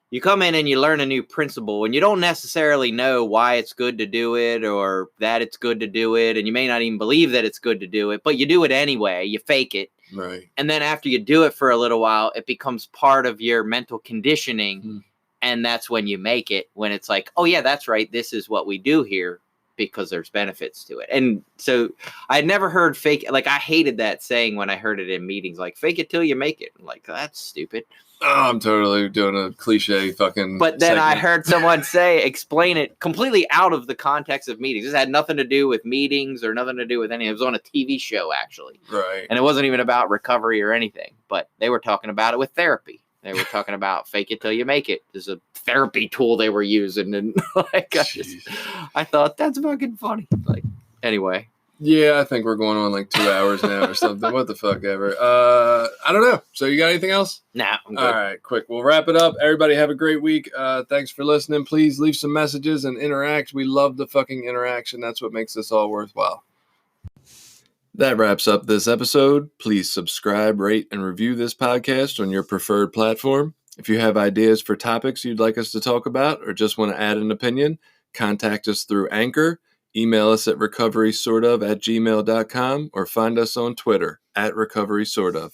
you come in and you learn a new principle, and you don't necessarily know why it's good to do it or that it's good to do it. And you may not even believe that it's good to do it, but you do it anyway. You fake it. Right. And then after you do it for a little while, it becomes part of your mental conditioning. And that's when you make it, when it's like, oh yeah, that's right. This is what we do here because there's benefits to it. And so I had never heard fake. Like, I hated that saying when I heard it in meetings, like, fake it till you make it. I'm like, that's stupid. Oh, I'm totally doing a cliche fucking. But then segment. I heard someone explain it completely out of the context of meetings. This had nothing to do with meetings or nothing to do with anything. It was on a TV show, actually. Right. And it wasn't even about recovery or anything. But they were talking about it with therapy. They were talking about fake it till you make it. There's a therapy tool they were using. And like, I thought that's fucking funny. Like, anyway. Yeah, I think we're going on like 2 hours now or something. What the fuck ever. I don't know. So you got anything else? Nah, I'm good. All right, quick. We'll wrap it up. Everybody have a great week. Thanks for listening. Please leave some messages and interact. We love the fucking interaction. That's what makes this all worthwhile. That wraps up this episode. Please subscribe, rate, and review this podcast on your preferred platform. If you have ideas for topics you'd like us to talk about or just want to add an opinion, contact us through Anchor. Email us at recoverysortof@gmail.com or find us on Twitter @recoverysortof.